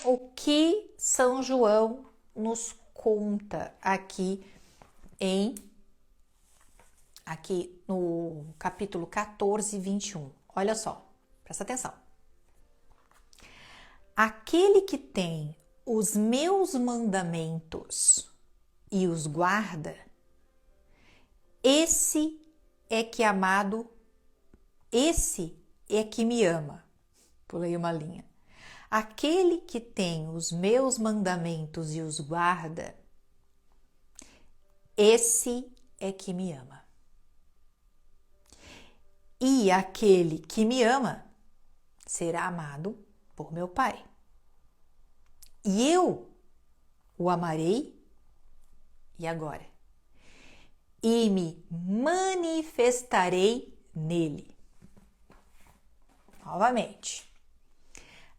o que São João nos conta aqui no capítulo 14, 21. Olha só, presta atenção. Aquele que tem os meus mandamentos e os guarda, esse é que me ama. Pulei uma linha. Aquele que tem os meus mandamentos e os guarda, esse é que me ama. E aquele que me ama será amado por meu Pai. E eu o amarei, e agora? E me manifestarei nele. Novamente.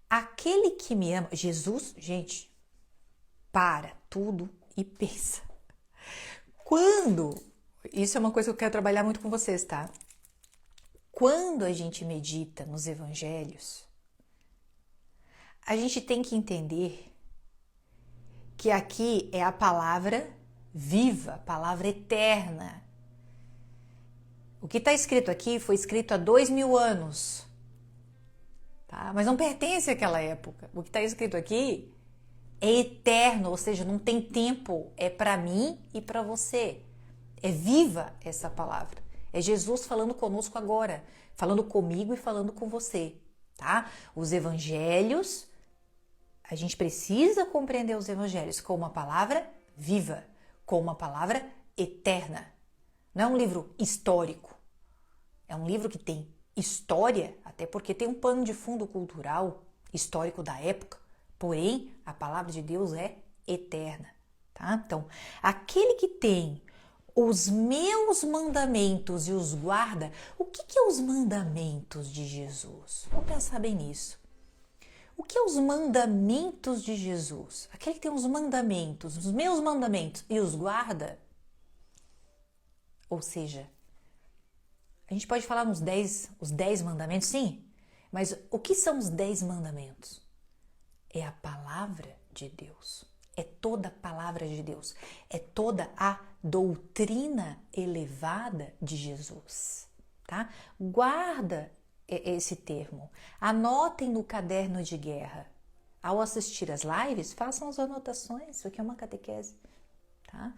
Aquele que me ama, Jesus, gente, para tudo e pensa. Isso é uma coisa que eu quero trabalhar muito com vocês, tá? Quando a gente medita nos evangelhos, a gente tem que entender que aqui é a palavra viva, a palavra eterna. O que está escrito aqui foi escrito há 2000 anos, tá? Mas não pertence àquela época. O que está escrito aqui é eterno, ou seja, não tem tempo, é para mim e para você. É viva essa palavra. É Jesus falando conosco agora, falando comigo e falando com você, tá? Os evangelhos, a gente precisa compreender os evangelhos com uma palavra viva, com uma palavra eterna. Não é um livro histórico, é um livro que tem história, até porque tem um pano de fundo cultural, histórico da época, porém, a palavra de Deus é eterna, tá? Então, aquele que tem os meus mandamentos e os guarda, o que é os mandamentos de Jesus? Vamos pensar bem nisso. O que é os mandamentos de Jesus? Aquele que tem os mandamentos, os meus mandamentos e os guarda, ou seja, a gente pode falar os 10 mandamentos, sim, mas o que são os 10 mandamentos? É a palavra de Deus, é toda a palavra de Deus, é toda a doutrina elevada de Jesus, tá? Guarda esse termo, anotem no caderno de guerra. Ao assistir as lives, façam as anotações, isso aqui é uma catequese, tá?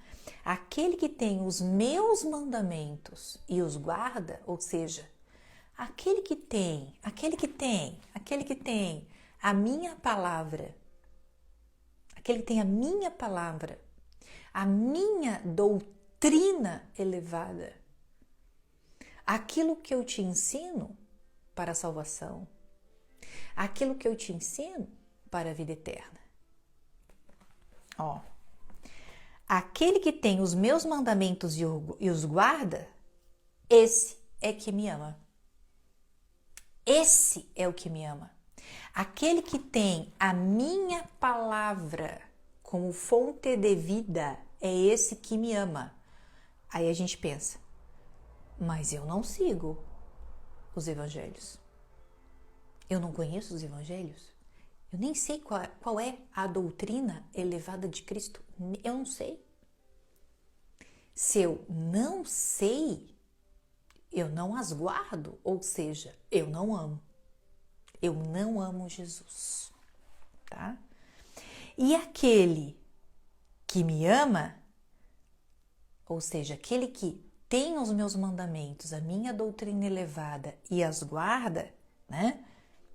Aquele que tem os meus mandamentos e os guarda, ou seja, aquele que tem a minha palavra, aquele que tem a minha palavra, a minha doutrina elevada, aquilo que eu te ensino para a salvação, aquilo que eu te ensino para a vida eterna. Ó, aquele que tem os meus mandamentos e os guarda, esse é que me ama. Esse é o que me ama. Aquele que tem a minha palavra como fonte de vida, é esse que me ama. Aí a gente pensa, mas eu não sigo os evangelhos. Eu não conheço os evangelhos. Eu nem sei qual é a doutrina elevada de Cristo. Eu não sei. Se eu não sei, eu não as guardo, ou seja, eu não amo. Eu não amo Jesus, tá? E aquele que me ama, ou seja, aquele que tem os meus mandamentos, a minha doutrina elevada e as guarda, né?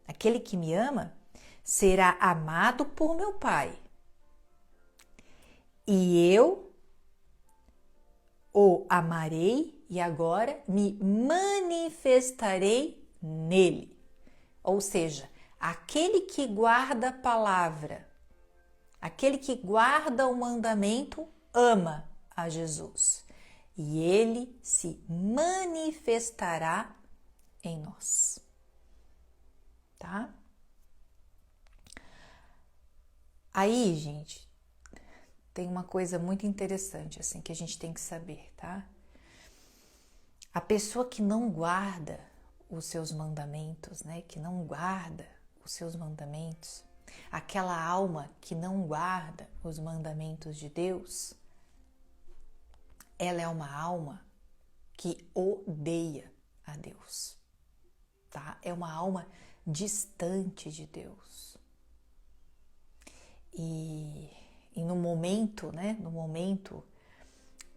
Aquele que me ama será amado por meu Pai. E eu o amarei e agora me manifestarei nele. Ou seja, aquele que guarda a palavra, aquele que guarda o mandamento, ama a Jesus. E ele se manifestará em nós. Tá? Aí, gente, tem uma coisa muito interessante assim que a gente tem que saber, tá? A pessoa que não guarda os seus mandamentos, né? Que não guarda os seus mandamentos, Aquela alma que não guarda os mandamentos de Deus, ela é uma alma que odeia a Deus, tá? É uma alma distante de Deus. E no momento, né? No momento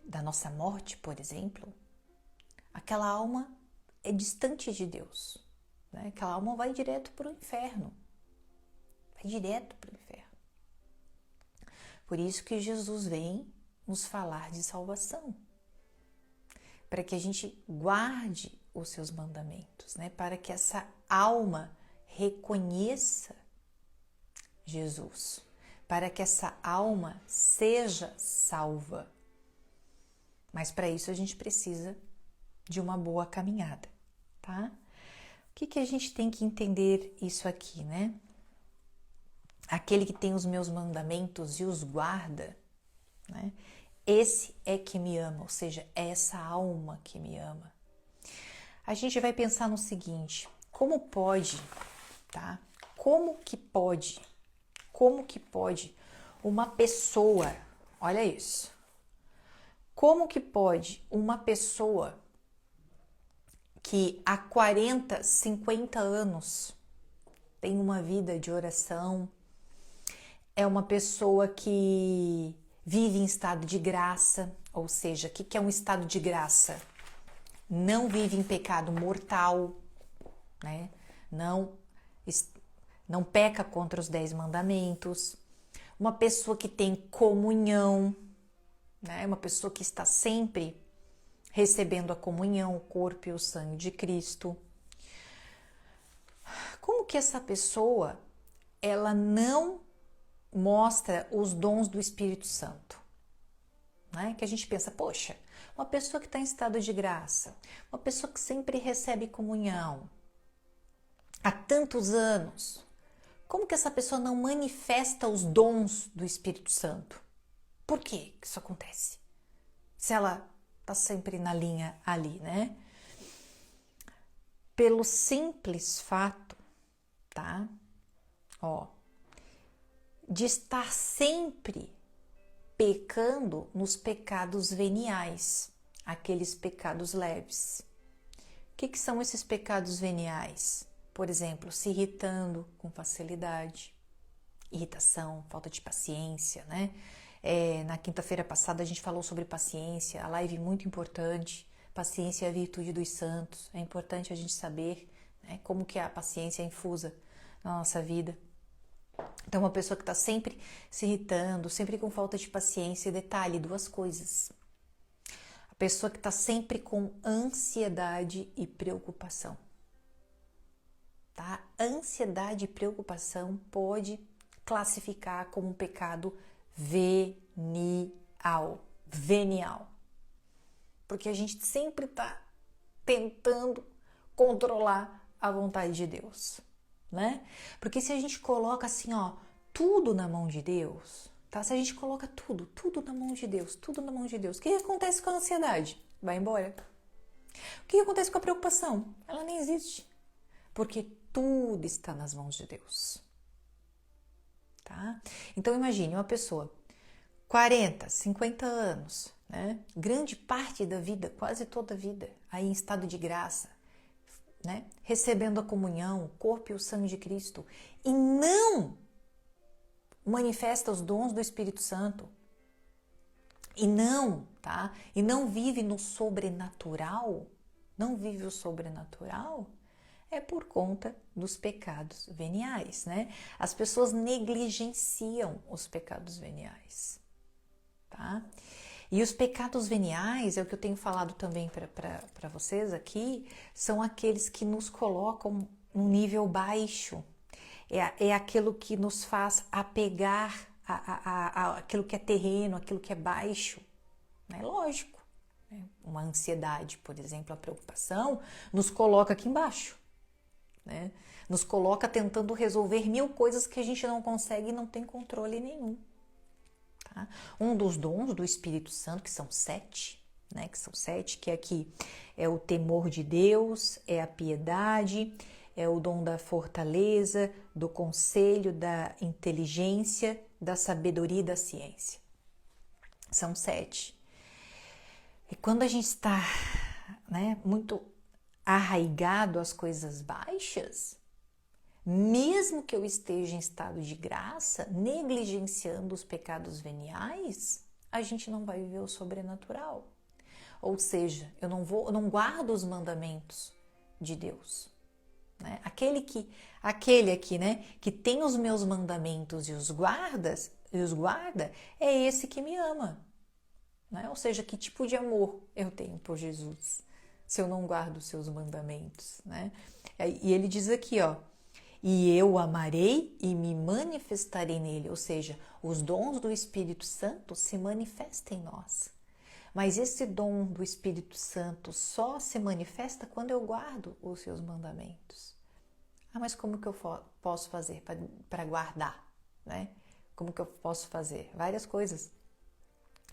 da nossa morte, por exemplo, aquela alma é distante de Deus, né? Aquela alma vai direto para o inferno. Vai direto para o inferno. Por isso que Jesus vem nos falar de salvação. Para que a gente guarde os seus mandamentos, né? Para que essa alma reconheça Jesus. Para que essa alma seja salva. Mas para isso a gente precisa de uma boa caminhada, tá? O que a gente tem que entender isso aqui, né? Aquele que tem os meus mandamentos e os guarda, né? Esse é que me ama, ou seja, é essa alma que me ama. A gente vai pensar no seguinte, como pode, tá? Como que pode uma pessoa, olha isso, como que pode uma pessoa que há 40, 50 anos tem uma vida de oração, é uma pessoa que vive em estado de graça, ou seja, o que é um estado de graça? Não vive em pecado mortal, né? Não peca contra os 10 mandamentos. Uma pessoa que tem comunhão, né? Uma pessoa que está sempre recebendo a comunhão, o corpo e o sangue de Cristo. Como que essa pessoa, ela não mostra os dons do Espírito Santo, né? Que a gente pensa, poxa, uma pessoa que está em estado de graça, uma pessoa que sempre recebe comunhão há tantos anos, como que essa pessoa não manifesta os dons do Espírito Santo? Por que isso acontece? Se ela está sempre na linha ali, né? Pelo simples fato, tá? De estar sempre pecando nos pecados veniais, aqueles pecados leves. O que são esses pecados veniais? Por exemplo, se irritando com facilidade, irritação, falta de paciência, né? Na quinta-feira passada a gente falou sobre paciência, a live muito importante, paciência é a virtude dos santos, é importante a gente saber, né, como que a paciência é infusa na nossa vida. Então, uma pessoa que está sempre se irritando, sempre com falta de paciência, detalhe, 2 coisas. A pessoa que está sempre com ansiedade e preocupação. Tá? Ansiedade e preocupação pode classificar como um pecado venial. Porque a gente sempre está tentando controlar a vontade de Deus, né? Porque se a gente coloca assim, tudo na mão de Deus, tá? Se a gente coloca tudo na mão de Deus, tudo na mão de Deus, o que acontece com a ansiedade? Vai embora. O que acontece com a preocupação? Ela nem existe. Porque tudo está nas mãos de Deus, tá? Então imagine uma pessoa, 40, 50 anos, né? Grande parte da vida, quase toda a vida, aí em estado de graça, né? Recebendo a comunhão, o corpo e o sangue de Cristo, e não manifesta os dons do Espírito Santo, e não vive no sobrenatural, é por conta dos pecados veniais, né? As pessoas negligenciam os pecados veniais, tá? E os pecados veniais, é o que eu tenho falado também para vocês aqui, são aqueles que nos colocam num nível baixo. É aquilo que nos faz apegar a aquilo que é terreno, aquilo que é baixo. É lógico, né? Uma ansiedade, por exemplo, a preocupação, nos coloca aqui embaixo, né? Nos coloca tentando resolver 1000 coisas que a gente não consegue e não tem controle nenhum. Tá? Um dos dons do Espírito Santo, que são 7, né? Que aqui é o temor de Deus, é a piedade, é o dom da fortaleza, do conselho, da inteligência, da sabedoria e da ciência. São 7. E quando a gente está, né, muito arraigado às coisas baixas, mesmo que eu esteja em estado de graça, negligenciando os pecados veniais, a gente não vai viver o sobrenatural. Ou seja, eu não guardo os mandamentos de Deus. Né? Aquele aqui, né, que tem os meus mandamentos e os guarda, é esse que me ama. Né? Ou seja, que tipo de amor eu tenho por Jesus, se eu não guardo os seus mandamentos. Né? E ele diz aqui, ó, e eu o amarei e me manifestarei nele, ou seja, os dons do Espírito Santo se manifestam em nós. Mas esse dom do Espírito Santo só se manifesta quando eu guardo os seus mandamentos. Ah, mas como que eu posso fazer para guardar? Né? Como que eu posso fazer? Várias coisas.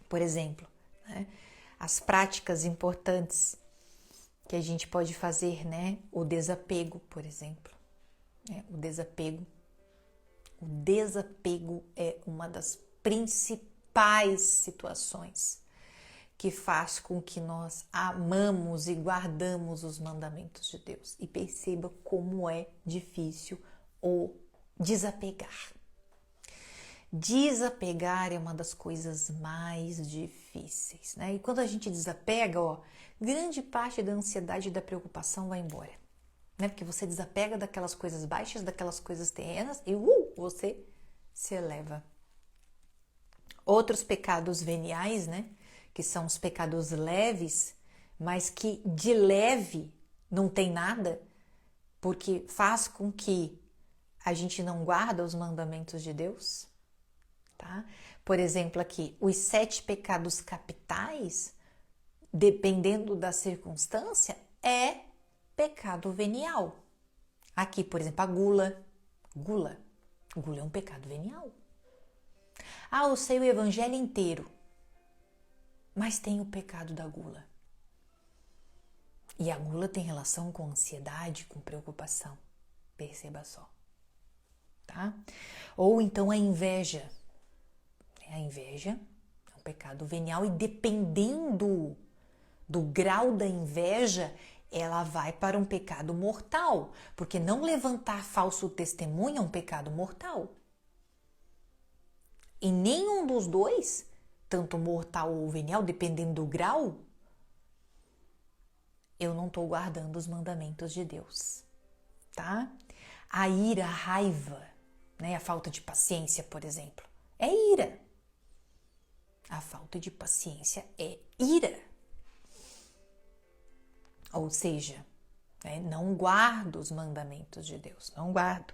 Por exemplo, né? As práticas importantes que a gente pode fazer, né? O desapego, por exemplo. O desapego é uma das principais situações que faz com que nós amamos e guardamos os mandamentos de Deus. E perceba como é difícil o desapegar. Desapegar é uma das coisas mais difíceis, né? E quando a gente desapega, ó, grande parte da ansiedade e da preocupação vai embora, né? Porque você desapega daquelas coisas baixas, daquelas coisas terrenas e você se eleva. Outros pecados veniais, né? Que são os pecados leves, mas que de leve não tem nada, porque faz com que a gente não guarda os mandamentos de Deus. Tá? Por exemplo, aqui, os 7 pecados capitais, dependendo da circunstância, é pecado venial. Aqui, por exemplo, a gula. Gula é um pecado venial. Ah, eu sei o evangelho inteiro, mas tem o pecado da gula. E a gula tem relação com ansiedade, com preocupação. Perceba só. Tá? Ou então a inveja. A inveja é um pecado venial e dependendo do grau da inveja, ela vai para um pecado mortal, porque não levantar falso testemunho é um pecado mortal. E nenhum dos dois, tanto mortal ou venial, dependendo do grau, eu não estou guardando os mandamentos de Deus, tá? A ira, a raiva, né? A falta de paciência, por exemplo, é ira. A falta de paciência é ira. Ou seja, né, não guardo os mandamentos de Deus, não guardo.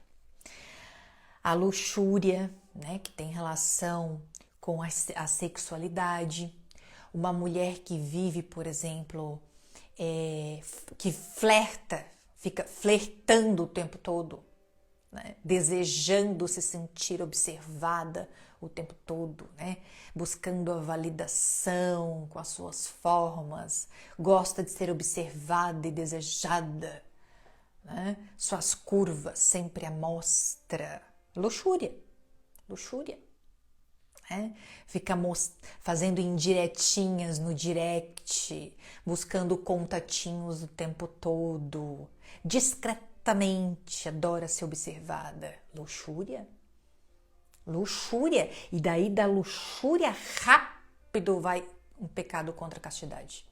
A luxúria, né, que tem relação com a sexualidade. Uma mulher que vive, por exemplo, que flerta, fica flertando o tempo todo, né, desejando se sentir observada o tempo todo, né? Buscando a validação com as suas formas, gosta de ser observada e desejada, né? Suas curvas sempre à mostra. Luxúria, né? Fica fazendo indiretinhas no direct, buscando contatinhos o tempo todo, discretamente adora ser observada. Luxúria, e daí da luxúria rápido vai um pecado contra a castidade,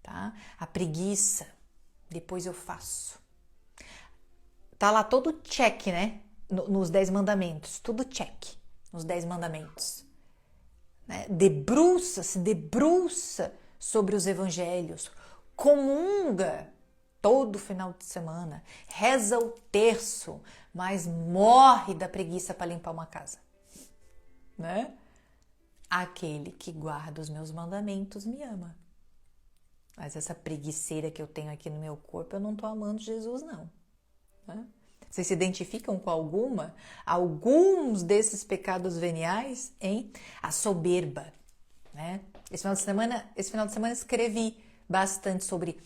tá? A preguiça, depois eu faço. Tá lá todo check, né? Nos 10 mandamentos, tudo check nos 10 mandamentos. Né? Se debruça sobre os evangelhos, comunga todo final de semana, reza o terço, mas morre da preguiça para limpar uma casa, né? Aquele que guarda os meus mandamentos me ama. Mas essa preguiceira que eu tenho aqui no meu corpo, eu não estou amando Jesus, não. Né? Vocês se identificam com alguns desses pecados veniais, hein? A soberba, né? Esse final de semana escrevi bastante sobre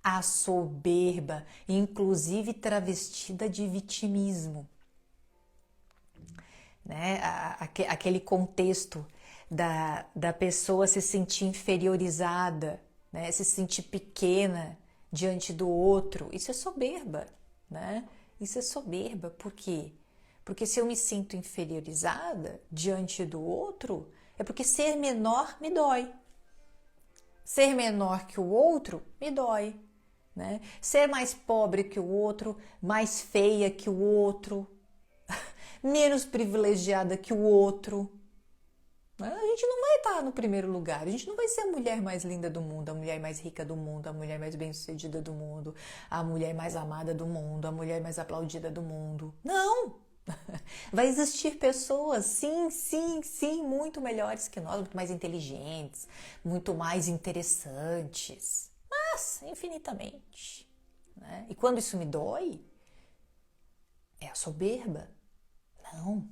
A soberba, inclusive travestida de vitimismo. Né? Aquele contexto da pessoa se sentir inferiorizada, né? Se sentir pequena diante do outro. Isso é soberba, né? Isso é soberba. Por quê? Porque se eu me sinto inferiorizada diante do outro, é porque ser menor me dói. Ser menor que o outro me dói. Né? Ser mais pobre que o outro, mais feia que o outro, menos privilegiada que o outro. A gente não vai estar no primeiro lugar, a gente não vai ser a mulher mais linda do mundo, a mulher mais rica do mundo, a mulher mais bem-sucedida do mundo, a mulher mais amada do mundo, a mulher mais aplaudida do mundo. Não! Vai existir pessoas, sim, sim, sim, muito melhores que nós, muito mais inteligentes, muito mais interessantes, mas infinitamente. Né? E quando isso me dói, é a soberba. Não.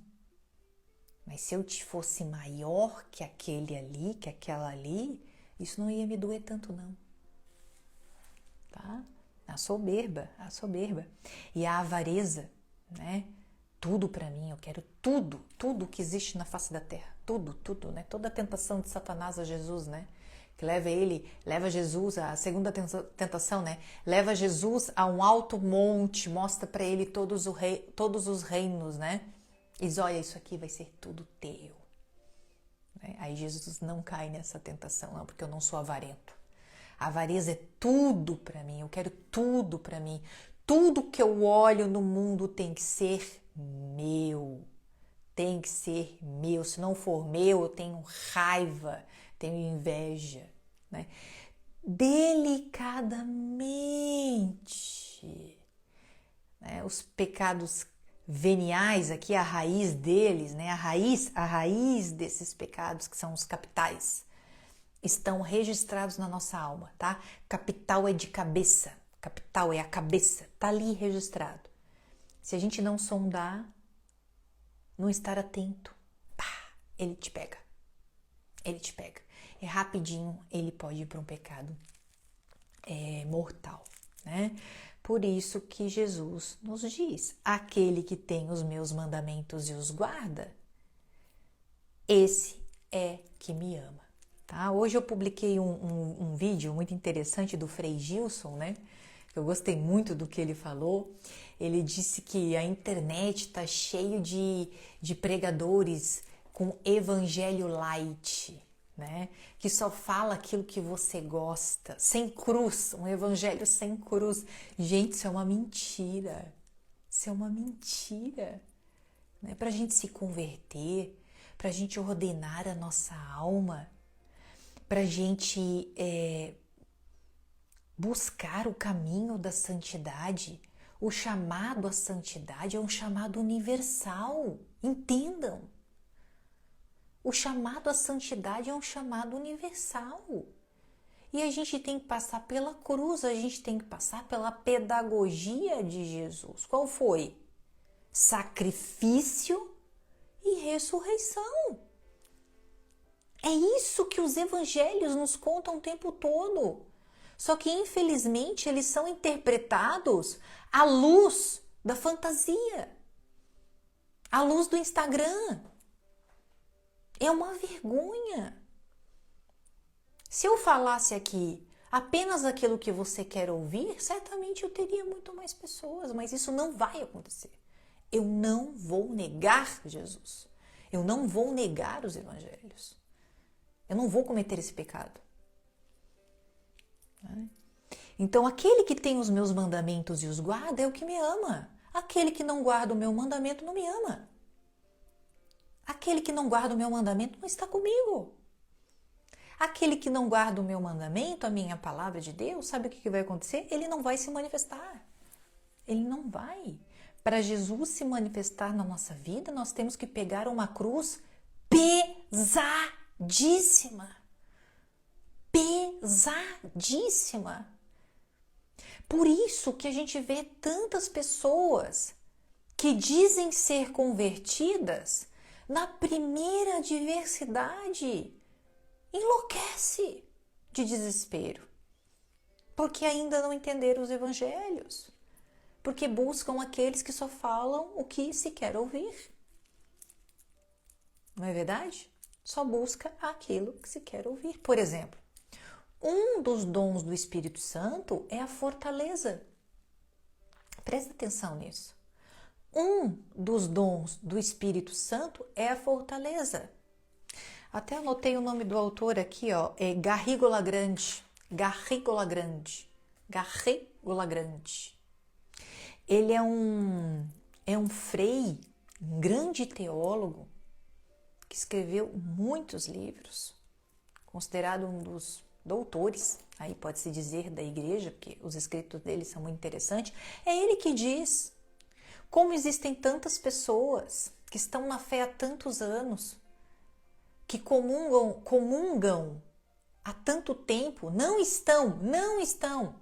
Mas se eu fosse maior que aquele ali, que aquela ali, isso não ia me doer tanto não. Tá? A soberba. E a avareza, né? Tudo para mim, eu quero tudo que existe na face da terra. Tudo, né? Toda a tentação de Satanás a Jesus, né? Que leva Jesus, a segunda tentação, né? Leva Jesus a um alto monte, mostra para ele todos os reinos, né? E diz, olha, isso aqui vai ser tudo teu. Né? Aí Jesus não cai nessa tentação, não, porque eu não sou avarento. A avareza é tudo para mim, eu quero tudo para mim. Tudo que eu olho no mundo tem que ser meu. Tem que ser meu. Se não for meu, eu tenho raiva, tenho inveja. Né? Delicadamente. Né? Os pecados veniais, aqui a raiz deles, né? A raiz desses pecados, que são os capitais, estão registrados na nossa alma, tá? Capital é de cabeça, capital é a cabeça, tá ali registrado. Se a gente não sondar, não estar atento, pá, ele te pega. É rapidinho, ele pode ir para um pecado mortal, né? Por isso que Jesus nos diz, aquele que tem os meus mandamentos e os guarda, esse é que me ama. Tá? Hoje eu publiquei um vídeo muito interessante do Frei Gilson, né? Eu gostei muito do que ele falou. Ele disse que a internet está cheio de pregadores com evangelho light, né? Que só fala aquilo que você gosta, sem cruz, um evangelho sem cruz. Gente, isso é uma mentira. Isso é uma mentira. Né? Para a gente se converter, para a gente ordenar a nossa alma, para a gente buscar o caminho da santidade. O chamado à santidade é um chamado universal. Entendam. O chamado à santidade é um chamado universal. E a gente tem que passar pela cruz, a gente tem que passar pela pedagogia de Jesus. Qual foi? Sacrifício e ressurreição. É isso que os evangelhos nos contam o tempo todo. Só que, infelizmente, eles são interpretados à luz da fantasia, à luz do Instagram. É uma vergonha. Se eu falasse aqui apenas aquilo que você quer ouvir, certamente eu teria muito mais pessoas, mas isso não vai acontecer. Eu não vou negar Jesus. Eu não vou negar os evangelhos. Eu não vou cometer esse pecado. Então, aquele que tem os meus mandamentos e os guarda é o que me ama. Aquele que não guarda o meu mandamento não me ama. Aquele que não guarda o meu mandamento não está comigo. Aquele que não guarda o meu mandamento, a minha palavra de Deus, sabe o que vai acontecer? Ele não vai se manifestar. Ele não vai. Para Jesus se manifestar na nossa vida, nós temos que pegar uma cruz pesadíssima. Pesadíssima. Por isso que a gente vê tantas pessoas que dizem ser convertidas na primeira adversidade. Enlouquece de desespero. Porque ainda não entenderam os evangelhos. Porque buscam aqueles que só falam o que se quer ouvir. Não é verdade? Só busca aquilo que se quer ouvir. Por exemplo, um dos dons do Espírito Santo é a fortaleza. Presta atenção nisso. Um dos dons do Espírito Santo é a fortaleza. Até anotei o nome do autor aqui, ó, é Garrigola Grande. Garrigola Grande. Garrigola Grande. Ele é um frei, um grande teólogo, que escreveu muitos livros, considerado um dos doutores, aí pode-se dizer, da igreja, porque os escritos dele são muito interessantes. É ele que diz como existem tantas pessoas que estão na fé há tantos anos, que comungam há tanto tempo, não estão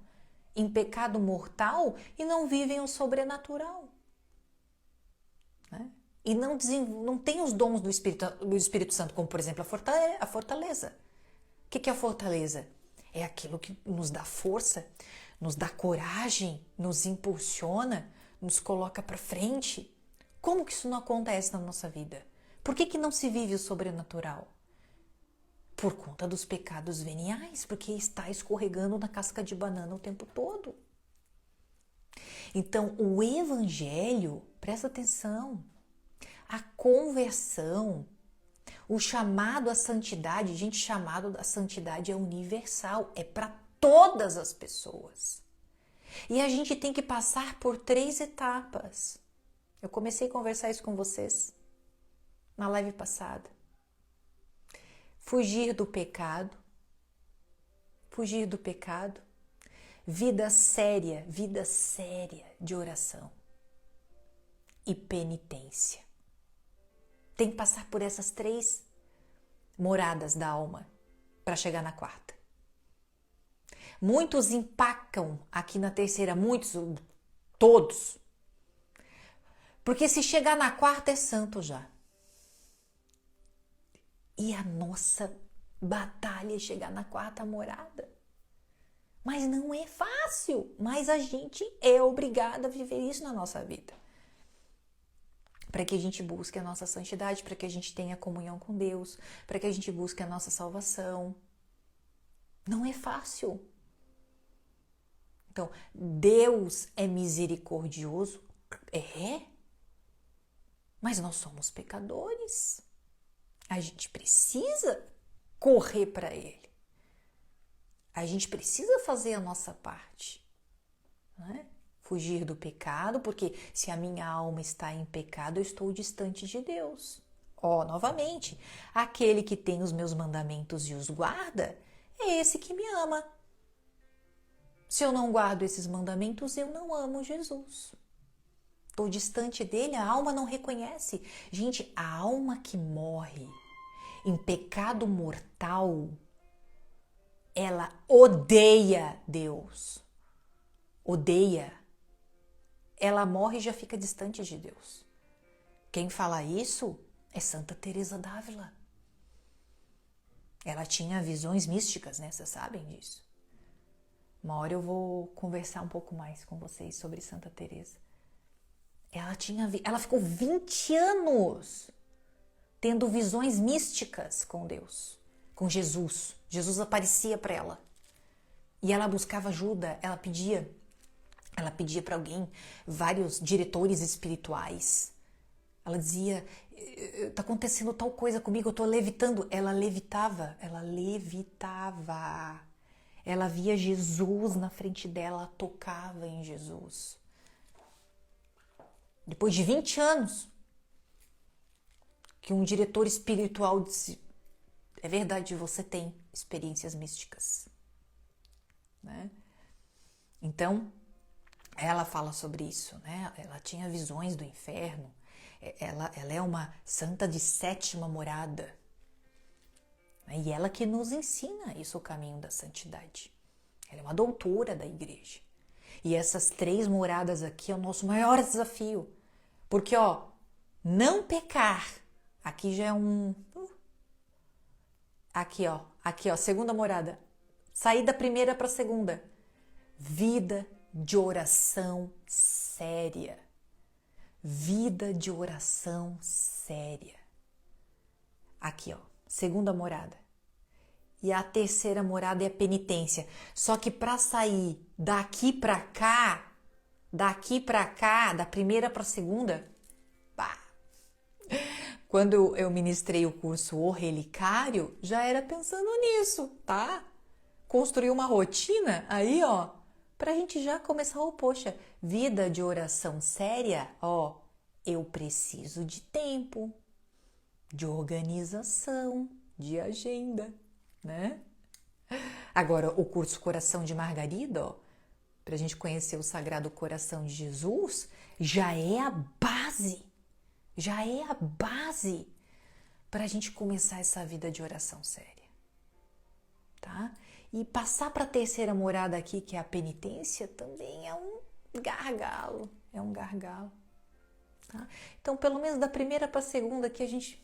em pecado mortal e não vivem o sobrenatural. Né? E não tem os dons do Espírito Santo, como por exemplo a fortaleza. O que é a fortaleza? É aquilo que nos dá força, nos dá coragem, nos impulsiona, nos coloca para frente. Como que isso não acontece na nossa vida? Por que não se vive o sobrenatural? Por conta dos pecados veniais, porque está escorregando na casca de banana o tempo todo. Então, o evangelho, presta atenção, a conversão, o chamado à santidade, gente, chamado à santidade é universal, é para todas as pessoas. E a gente tem que passar por 3 etapas. Eu comecei a conversar isso com vocês na live passada. Fugir do pecado, vida séria de oração e penitência. Tem que passar por essas 3 moradas da alma para chegar na 4ª. Muitos empacam aqui na 3ª, todos. Porque se chegar na 4ª é santo já. E a nossa batalha é chegar na 4ª morada. Mas não é fácil, mas a gente é obrigado a viver isso na nossa vida. Para que a gente busque a nossa santidade, para que a gente tenha comunhão com Deus, para que a gente busque a nossa salvação. Não é fácil. Então, Deus é misericordioso? É. Mas nós somos pecadores. A gente precisa correr para Ele. A gente precisa fazer a nossa parte. Né? Fugir do pecado, porque se a minha alma está em pecado, eu estou distante de Deus. Novamente, aquele que tem os meus mandamentos e os guarda, é esse que me ama. Se eu não guardo esses mandamentos, eu não amo Jesus. Estou distante dele, a alma não reconhece. Gente, a alma que morre em pecado mortal, ela odeia Deus. Odeia. Ela morre e já fica distante de Deus. Quem fala isso é Santa Teresa d'Ávila. Ela tinha visões místicas, né? Vocês sabem disso. Uma hora eu vou conversar um pouco mais com vocês sobre Santa Teresa. Ela ficou 20 anos tendo visões místicas com Deus, com Jesus. Jesus aparecia para ela. E ela buscava ajuda, ela pedia para alguém, vários diretores espirituais. Ela dizia, tá acontecendo tal coisa comigo, eu tô levitando. Ela levitava. Ela via Jesus na frente dela, ela tocava em Jesus. Depois de 20 anos, que um diretor espiritual disse, é verdade, você tem experiências místicas. Né? Então, ela fala sobre isso, né? Ela tinha visões do inferno. Ela é uma santa de 7ª morada. E ela que nos ensina isso, o caminho da santidade. Ela é uma doutora da igreja. E essas 3 moradas aqui é o nosso maior desafio. Porque, não pecar. Aqui já é um... Aqui, 2ª morada. Sair da 1ª para a 2ª. Vida de oração séria. Vida de oração séria. Aqui, ó, segunda morada. E a terceira morada é a penitência. Só que para sair daqui para cá, da primeira para a segunda, pá. Quando eu ministrei o curso O Relicário, já era pensando nisso, tá? Construir uma rotina aí, ó, pra gente já começar, poxa, vida de oração séria, ó, eu preciso de tempo, de organização, de agenda, né? Agora, o curso Coração de Margarida, ó, pra gente conhecer o Sagrado Coração de Jesus, já é a base para a gente começar essa vida de oração séria, tá? E passar para a terceira morada aqui, que é a penitência, também é um gargalo, tá? Então, pelo menos da primeira para a segunda aqui a gente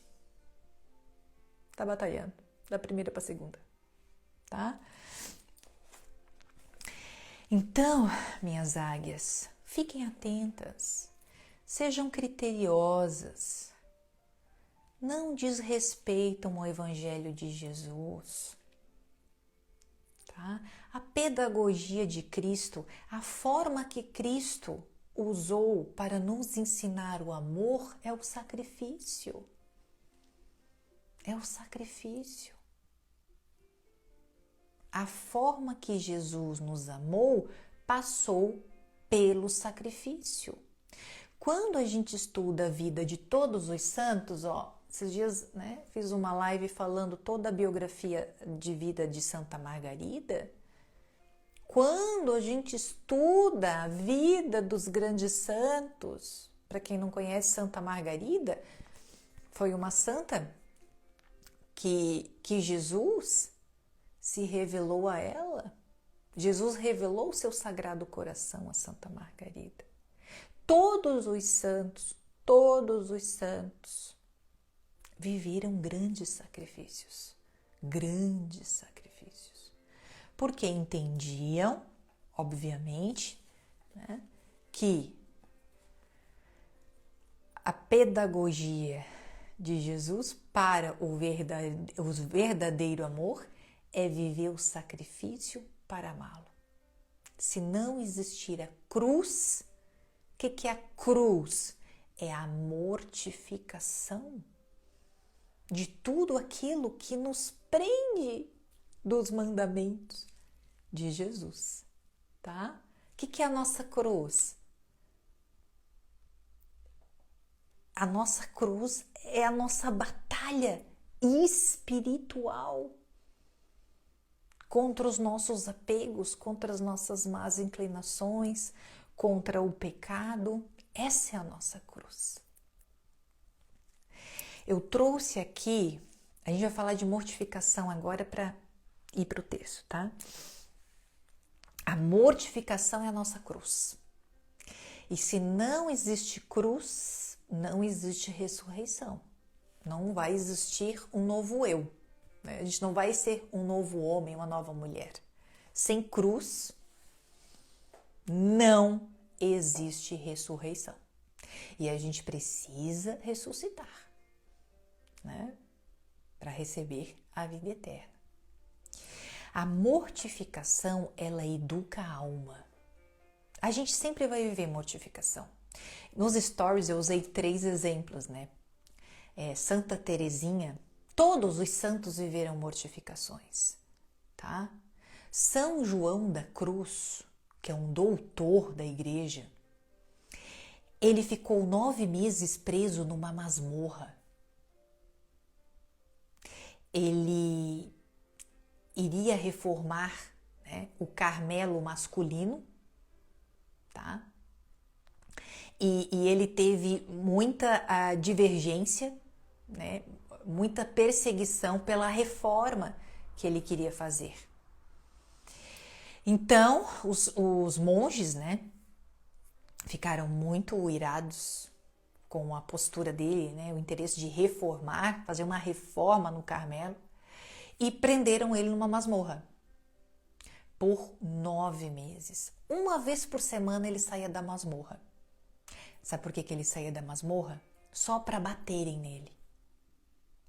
tá batalhando, da primeira para a segunda, tá? Então, minhas águias, fiquem atentas, sejam criteriosas, não desrespeitam o Evangelho de Jesus, tá? A pedagogia de Cristo, a forma que Cristo usou para nos ensinar o amor é o sacrifício. É o sacrifício. A forma que Jesus nos amou passou pelo sacrifício. Quando a gente estuda a vida de todos os santos, ó, esses dias, né, fiz uma live falando toda a biografia de vida de Santa Margarida. Quando a gente estuda a vida dos grandes santos, para quem não conhece, Santa Margarida foi uma santa que Jesus se revelou a ela. Jesus revelou o seu Sagrado Coração a Santa Margarida. Todos os santos viveram grandes sacrifícios, porque entendiam, obviamente, né, que a pedagogia de Jesus para o verdadeiro amor é viver o sacrifício para amá-lo. Se não existir a cruz, o que é a cruz? É a mortificação de tudo aquilo que nos prende dos mandamentos de Jesus, tá? O que é a nossa cruz? A nossa cruz é a nossa batalha espiritual contra os nossos apegos, contra as nossas más inclinações, contra o pecado. Essa é a nossa cruz. Eu trouxe aqui, a gente vai falar de mortificação agora para ir para o texto, tá? A mortificação é a nossa cruz. E se não existe cruz, não existe ressurreição. Não vai existir um novo eu. A gente não vai ser um novo homem, uma nova mulher. Sem cruz, não existe ressurreição. E a gente precisa ressuscitar, né? Para receber a vida eterna. A mortificação, ela educa a alma. A gente sempre vai viver mortificação. Nos stories eu usei 3 exemplos, né? Santa Teresinha, todos os santos viveram mortificações, tá? São João da Cruz, que é um doutor da igreja, ele ficou 9 meses preso numa masmorra. Ele iria reformar, né, o Carmelo masculino, tá? E ele teve muita divergência, né, muita perseguição pela reforma que ele queria fazer. Então, os monges, né, ficaram muito irados com a postura dele, né, o interesse de reformar, fazer uma reforma no Carmelo, e prenderam ele numa masmorra. por 9 meses. Uma vez por semana ele saía da masmorra. Sabe por que ele saía da masmorra? Só para baterem nele.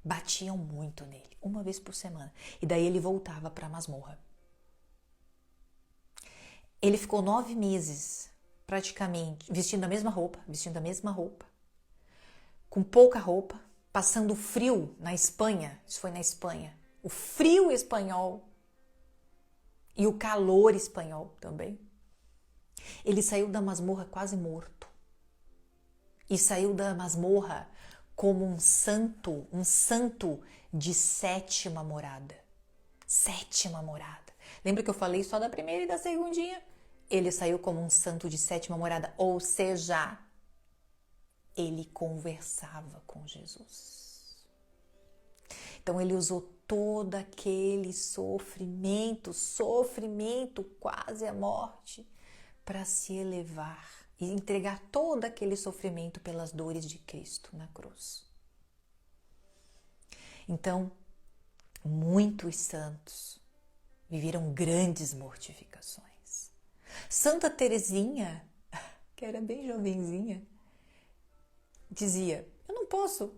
Batiam muito nele, uma vez por semana. E daí ele voltava para a masmorra. Ele ficou 9 meses, praticamente, vestindo a mesma roupa, com pouca roupa, passando frio na Espanha. Isso foi na Espanha. O frio espanhol e o calor espanhol também. Ele saiu da masmorra quase morto. E saiu da masmorra como um santo de 7ª morada. 7ª morada. Lembra que eu falei só da primeira e da segundinha? Ele saiu como um santo de 7ª morada, ou seja, ele conversava com Jesus. Então ele usou todo aquele sofrimento, quase a morte, para se elevar e entregar todo aquele sofrimento pelas dores de Cristo na cruz. Então, muitos santos viveram grandes mortificações. Santa Teresinha, que era bem jovenzinha, dizia: eu não posso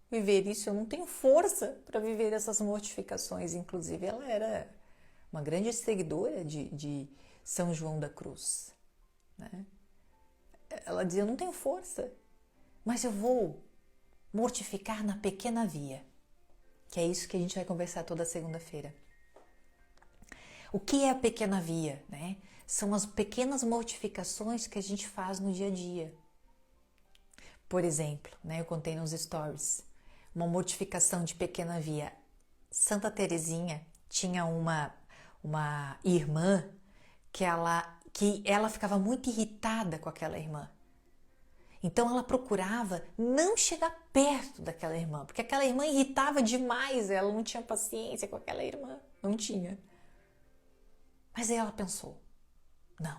viver isso, eu não tenho força para viver essas mortificações. Inclusive, ela era uma grande seguidora de São João da Cruz, né? Ela dizia: eu não tenho força, mas eu vou mortificar na pequena via, que é isso que a gente vai conversar toda segunda-feira. O que é a pequena via, né? São as pequenas mortificações que a gente faz no dia a dia. Por exemplo, né, eu contei nos stories, uma mortificação de pequena via. Santa Teresinha tinha uma irmã que ela ficava muito irritada com aquela irmã. Então ela procurava não chegar perto daquela irmã, porque aquela irmã irritava demais, ela não tinha paciência com aquela irmã, não tinha. Mas aí ela pensou: não,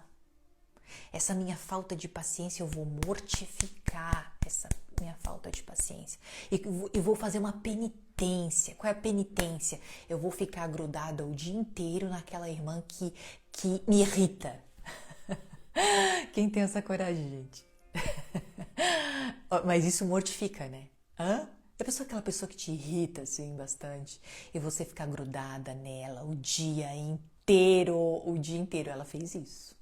essa minha falta de paciência eu vou mortificar essa minha falta de paciência e vou fazer uma penitência. Qual é a penitência? Eu vou ficar grudada o dia inteiro naquela irmã que me irrita. Quem tem essa coragem, gente? Mas isso mortifica, né? Aquela pessoa que te irrita assim bastante e você ficar grudada nela o dia inteiro. Ela fez isso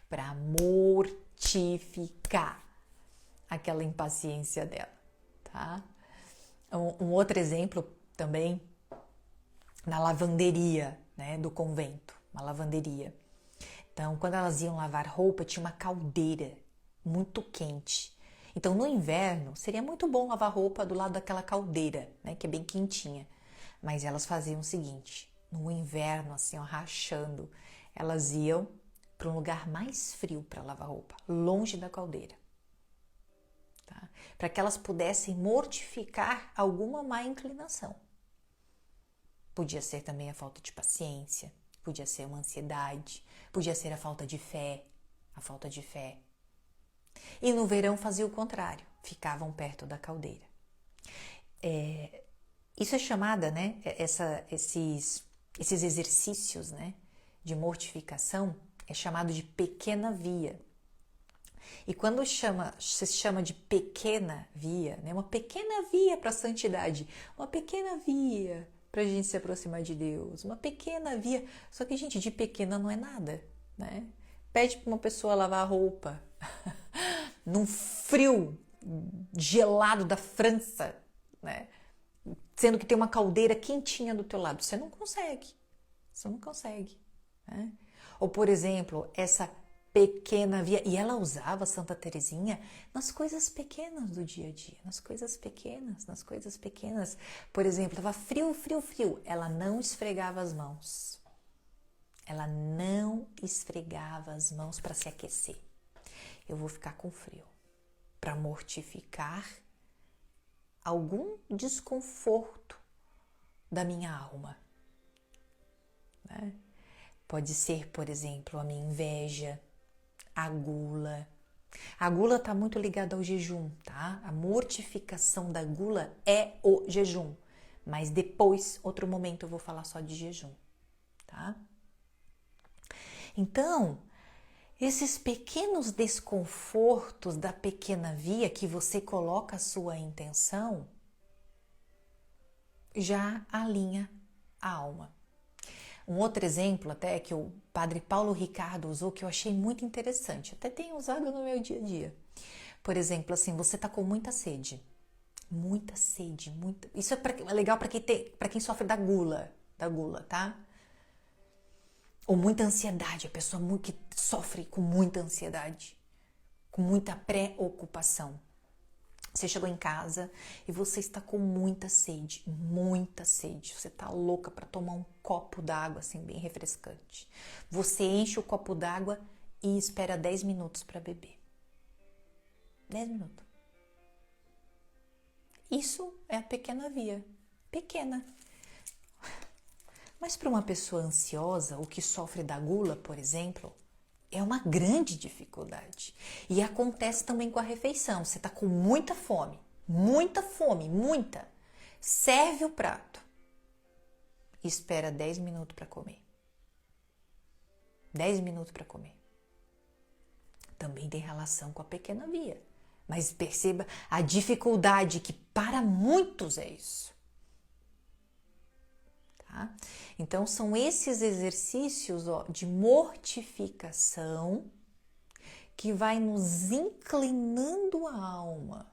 para mortificar aquela impaciência dela, tá? Um outro exemplo também na lavanderia, né, do convento, uma lavanderia. Então, quando elas iam lavar roupa, tinha uma caldeira muito quente. Então, no inverno, seria muito bom lavar roupa do lado daquela caldeira, né, que é bem quentinha. Mas elas faziam o seguinte: no inverno, assim, ó, rachando, elas iam para um lugar mais frio para lavar roupa, longe da caldeira, tá? Para que elas pudessem mortificar alguma má inclinação. Podia ser também a falta de paciência, podia ser uma ansiedade, podia ser a falta de fé. E no verão fazia o contrário, ficavam perto da caldeira. Isso é chamada, né, esses exercícios, né, de mortificação, é chamado de pequena via. E quando se chama de pequena via, né, uma pequena via para a santidade, uma pequena via para a gente se aproximar de Deus, uma pequena via. Só que, gente, de pequena não é nada, né? Pede para uma pessoa lavar a roupa num frio gelado da França, né? Sendo que tem uma caldeira quentinha do teu lado. Você não consegue, né? Ou, por exemplo, essa pequena via, e ela usava Santa Teresinha nas coisas pequenas do dia a dia, nas coisas pequenas. Por exemplo, estava frio, ela não esfregava as mãos. Para se aquecer. Eu vou ficar com frio, para mortificar algum desconforto da minha alma, né? Pode ser, por exemplo, a minha inveja, a gula. A gula está muito ligada ao jejum, tá? A mortificação da gula é o jejum. Mas depois, outro momento, eu vou falar só de jejum, tá? Então, esses pequenos desconfortos da pequena via que você coloca a sua intenção, já alinha a alma. Um outro exemplo até que o padre Paulo Ricardo usou, que eu achei muito interessante, até tenho usado no meu dia a dia. Por exemplo, assim, você tá com muita sede, muita. Isso é legal para quem sofre da gula, tá? Ou muita ansiedade, a pessoa que sofre com muita ansiedade, com muita preocupação. Você chegou em casa e você está com muita sede. Você está louca para tomar um copo d'água, assim, bem refrescante. Você enche o copo d'água e espera 10 minutos para beber. 10 minutos. Isso é a pequena via. Pequena. Mas para uma pessoa ansiosa, ou que sofre da gula, por exemplo, é uma grande dificuldade. E acontece também com a refeição. Você está com muita fome. Serve o prato. E espera 10 minutos para comer. 10 minutos para comer. Também tem relação com a pequena via. Mas perceba a dificuldade que para muitos é isso. Tá? Então, são esses exercícios de mortificação que vai nos inclinando a alma,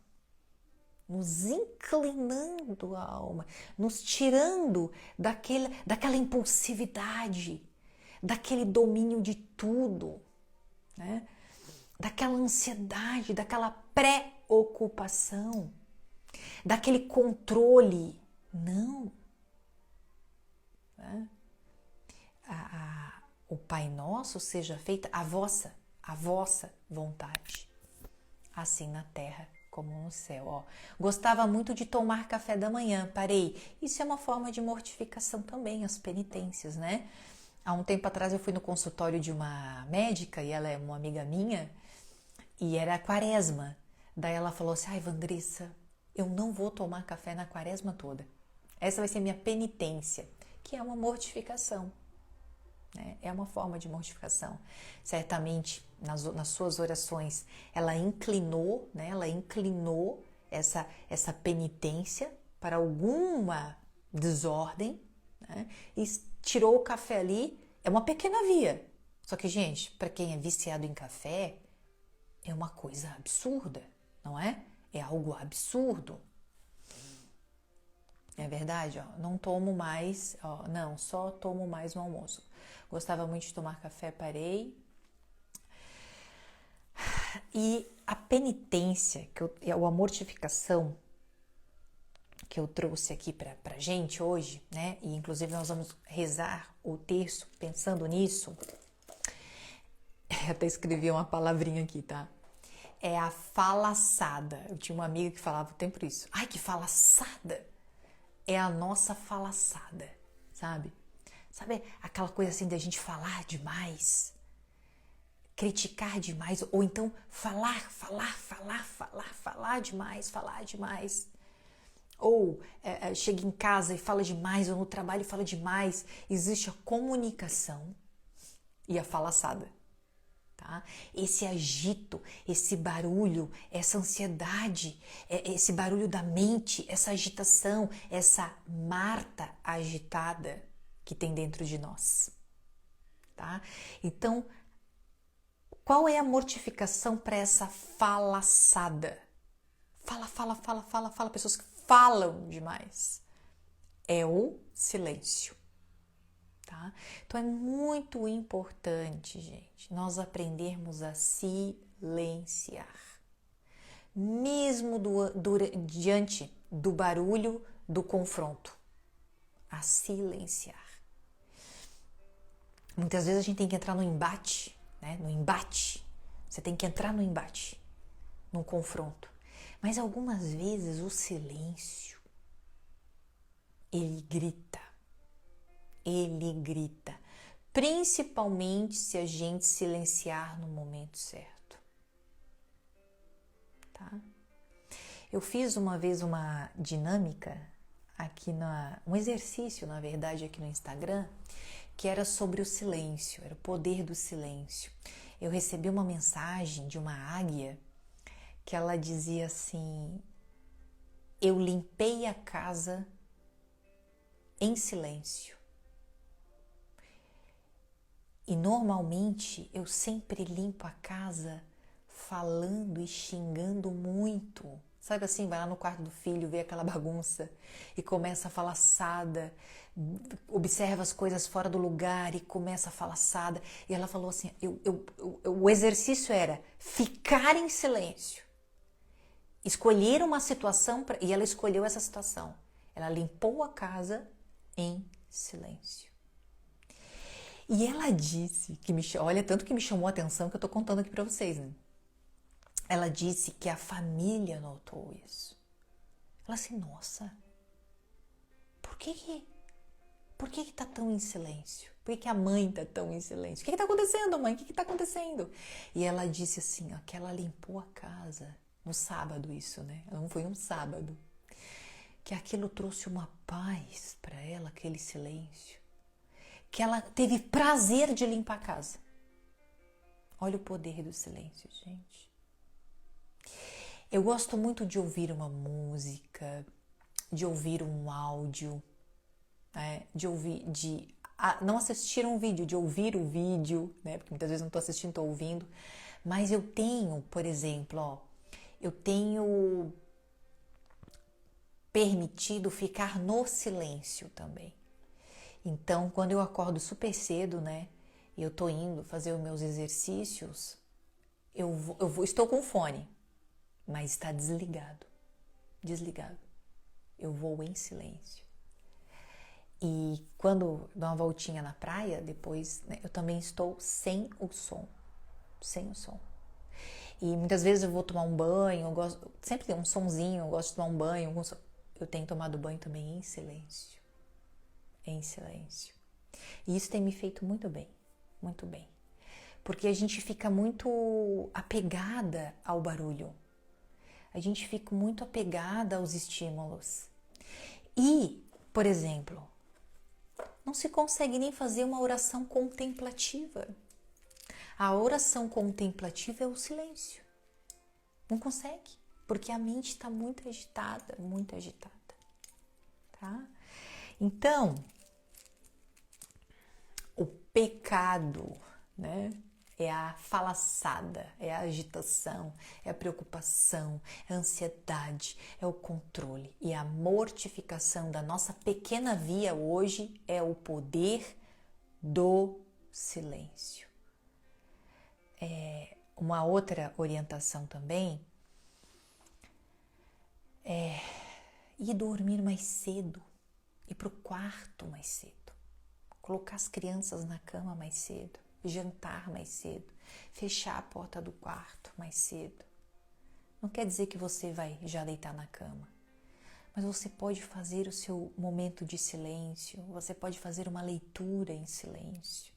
nos tirando daquela impulsividade, daquele domínio de tudo, né? Daquela ansiedade, daquela preocupação, daquele controle. Não. O Pai Nosso seja feita a vossa vontade, assim na terra como no céu. Ó, gostava muito de tomar café da manhã, parei. Isso é uma forma de mortificação também, as penitências, né? Há um tempo atrás eu fui no consultório de uma médica, e ela é uma amiga minha, e era a quaresma. Daí ela falou assim, ai, Vandressa, eu não vou tomar café na quaresma toda. Essa vai ser minha penitência, que é uma mortificação. É uma forma de mortificação. Certamente, nas suas orações, ela inclinou essa penitência para alguma desordem, né? E tirou o café ali. É uma pequena via. Só que, gente, para quem é viciado em café, é uma coisa absurda, não é? É algo absurdo. É verdade, ó, não tomo mais, ó, não, só tomo mais no almoço. Gostava muito de tomar café, parei. E a penitência, a mortificação que eu trouxe aqui pra gente hoje, né? E inclusive nós vamos rezar o terço pensando nisso. Até escrevi uma palavrinha aqui, tá? É a falaçada. Eu tinha uma amiga que falava o tempo isso. Ai, que falaçada! É a nossa falaçada, sabe? Sabe aquela coisa assim da gente falar demais, criticar demais, ou então falar demais. Ou chega em casa e fala demais, ou no trabalho fala demais. Existe a comunicação e a falaçada. Tá? Esse agito, esse barulho, essa ansiedade, esse barulho da mente, essa agitação, essa Marta agitada que tem dentro de nós. Tá? Então, qual é a mortificação para essa falaçada? Fala, pessoas que falam demais. É o silêncio. Tá? Então é muito importante, gente, nós aprendermos a silenciar, mesmo diante do barulho do confronto, a silenciar. Muitas vezes a gente tem que entrar no embate, né? No embate, você tem que entrar no embate, no confronto, mas algumas vezes o silêncio, ele grita, principalmente se a gente silenciar no momento certo, tá? Eu fiz uma vez uma dinâmica aqui um exercício, na verdade, aqui no Instagram, que era sobre o silêncio, era o poder do silêncio. Eu recebi uma mensagem de uma águia que ela dizia assim: eu limpei a casa em silêncio. E normalmente eu sempre limpo a casa falando e xingando muito. Sabe assim, vai lá no quarto do filho, vê aquela bagunça e começa a falaçada, observa as coisas fora do lugar e começa a falaçada. E ela falou assim, o exercício era ficar em silêncio. Escolher uma situação, e ela escolheu essa situação. Ela limpou a casa em silêncio. E ela disse que olha, tanto que me chamou a atenção que eu tô contando aqui para vocês, né? Ela disse que a família notou isso. Ela assim, nossa, por que tá tão em silêncio? Por que a mãe tá tão em silêncio? O que tá acontecendo, mãe? O que tá acontecendo? E ela disse assim, ó, que ela limpou a casa no sábado, isso, né? Não foi um sábado. Que aquilo trouxe uma paz para ela, aquele silêncio. Que ela teve prazer de limpar a casa. Olha o poder do silêncio, gente. Eu gosto muito de ouvir uma música, de ouvir um áudio, né? Não assistir um vídeo, de ouvir o vídeo, né? Porque muitas vezes não estou assistindo, estou ouvindo. Mas eu tenho, por exemplo, ó, eu tenho permitido ficar no silêncio também. Então, quando eu acordo super cedo, né, e eu tô indo fazer os meus exercícios, estou com fone, mas está desligado. Eu vou em silêncio. E quando dou uma voltinha na praia, depois, né, eu também estou sem o som. E muitas vezes eu vou tomar um banho, sempre tem um sonzinho, eu gosto de tomar um banho, eu tenho tomado banho também em silêncio. E isso tem me feito muito bem. Porque a gente fica muito apegada ao barulho. A gente fica muito apegada aos estímulos. E, por exemplo, não se consegue nem fazer uma oração contemplativa. A oração contemplativa é o silêncio. Não consegue, porque a mente está muito agitada, tá? Então, o pecado, né? É a falaçada, é a agitação, é a preocupação, é a ansiedade, é o controle. E a mortificação da nossa pequena via hoje é o poder do silêncio. Uma outra orientação também é ir dormir mais cedo, ir para o quarto mais cedo, colocar as crianças na cama mais cedo, jantar mais cedo, fechar a porta do quarto mais cedo. Não quer dizer que você vai já deitar na cama, mas você pode fazer o seu momento de silêncio, você pode fazer uma leitura em silêncio,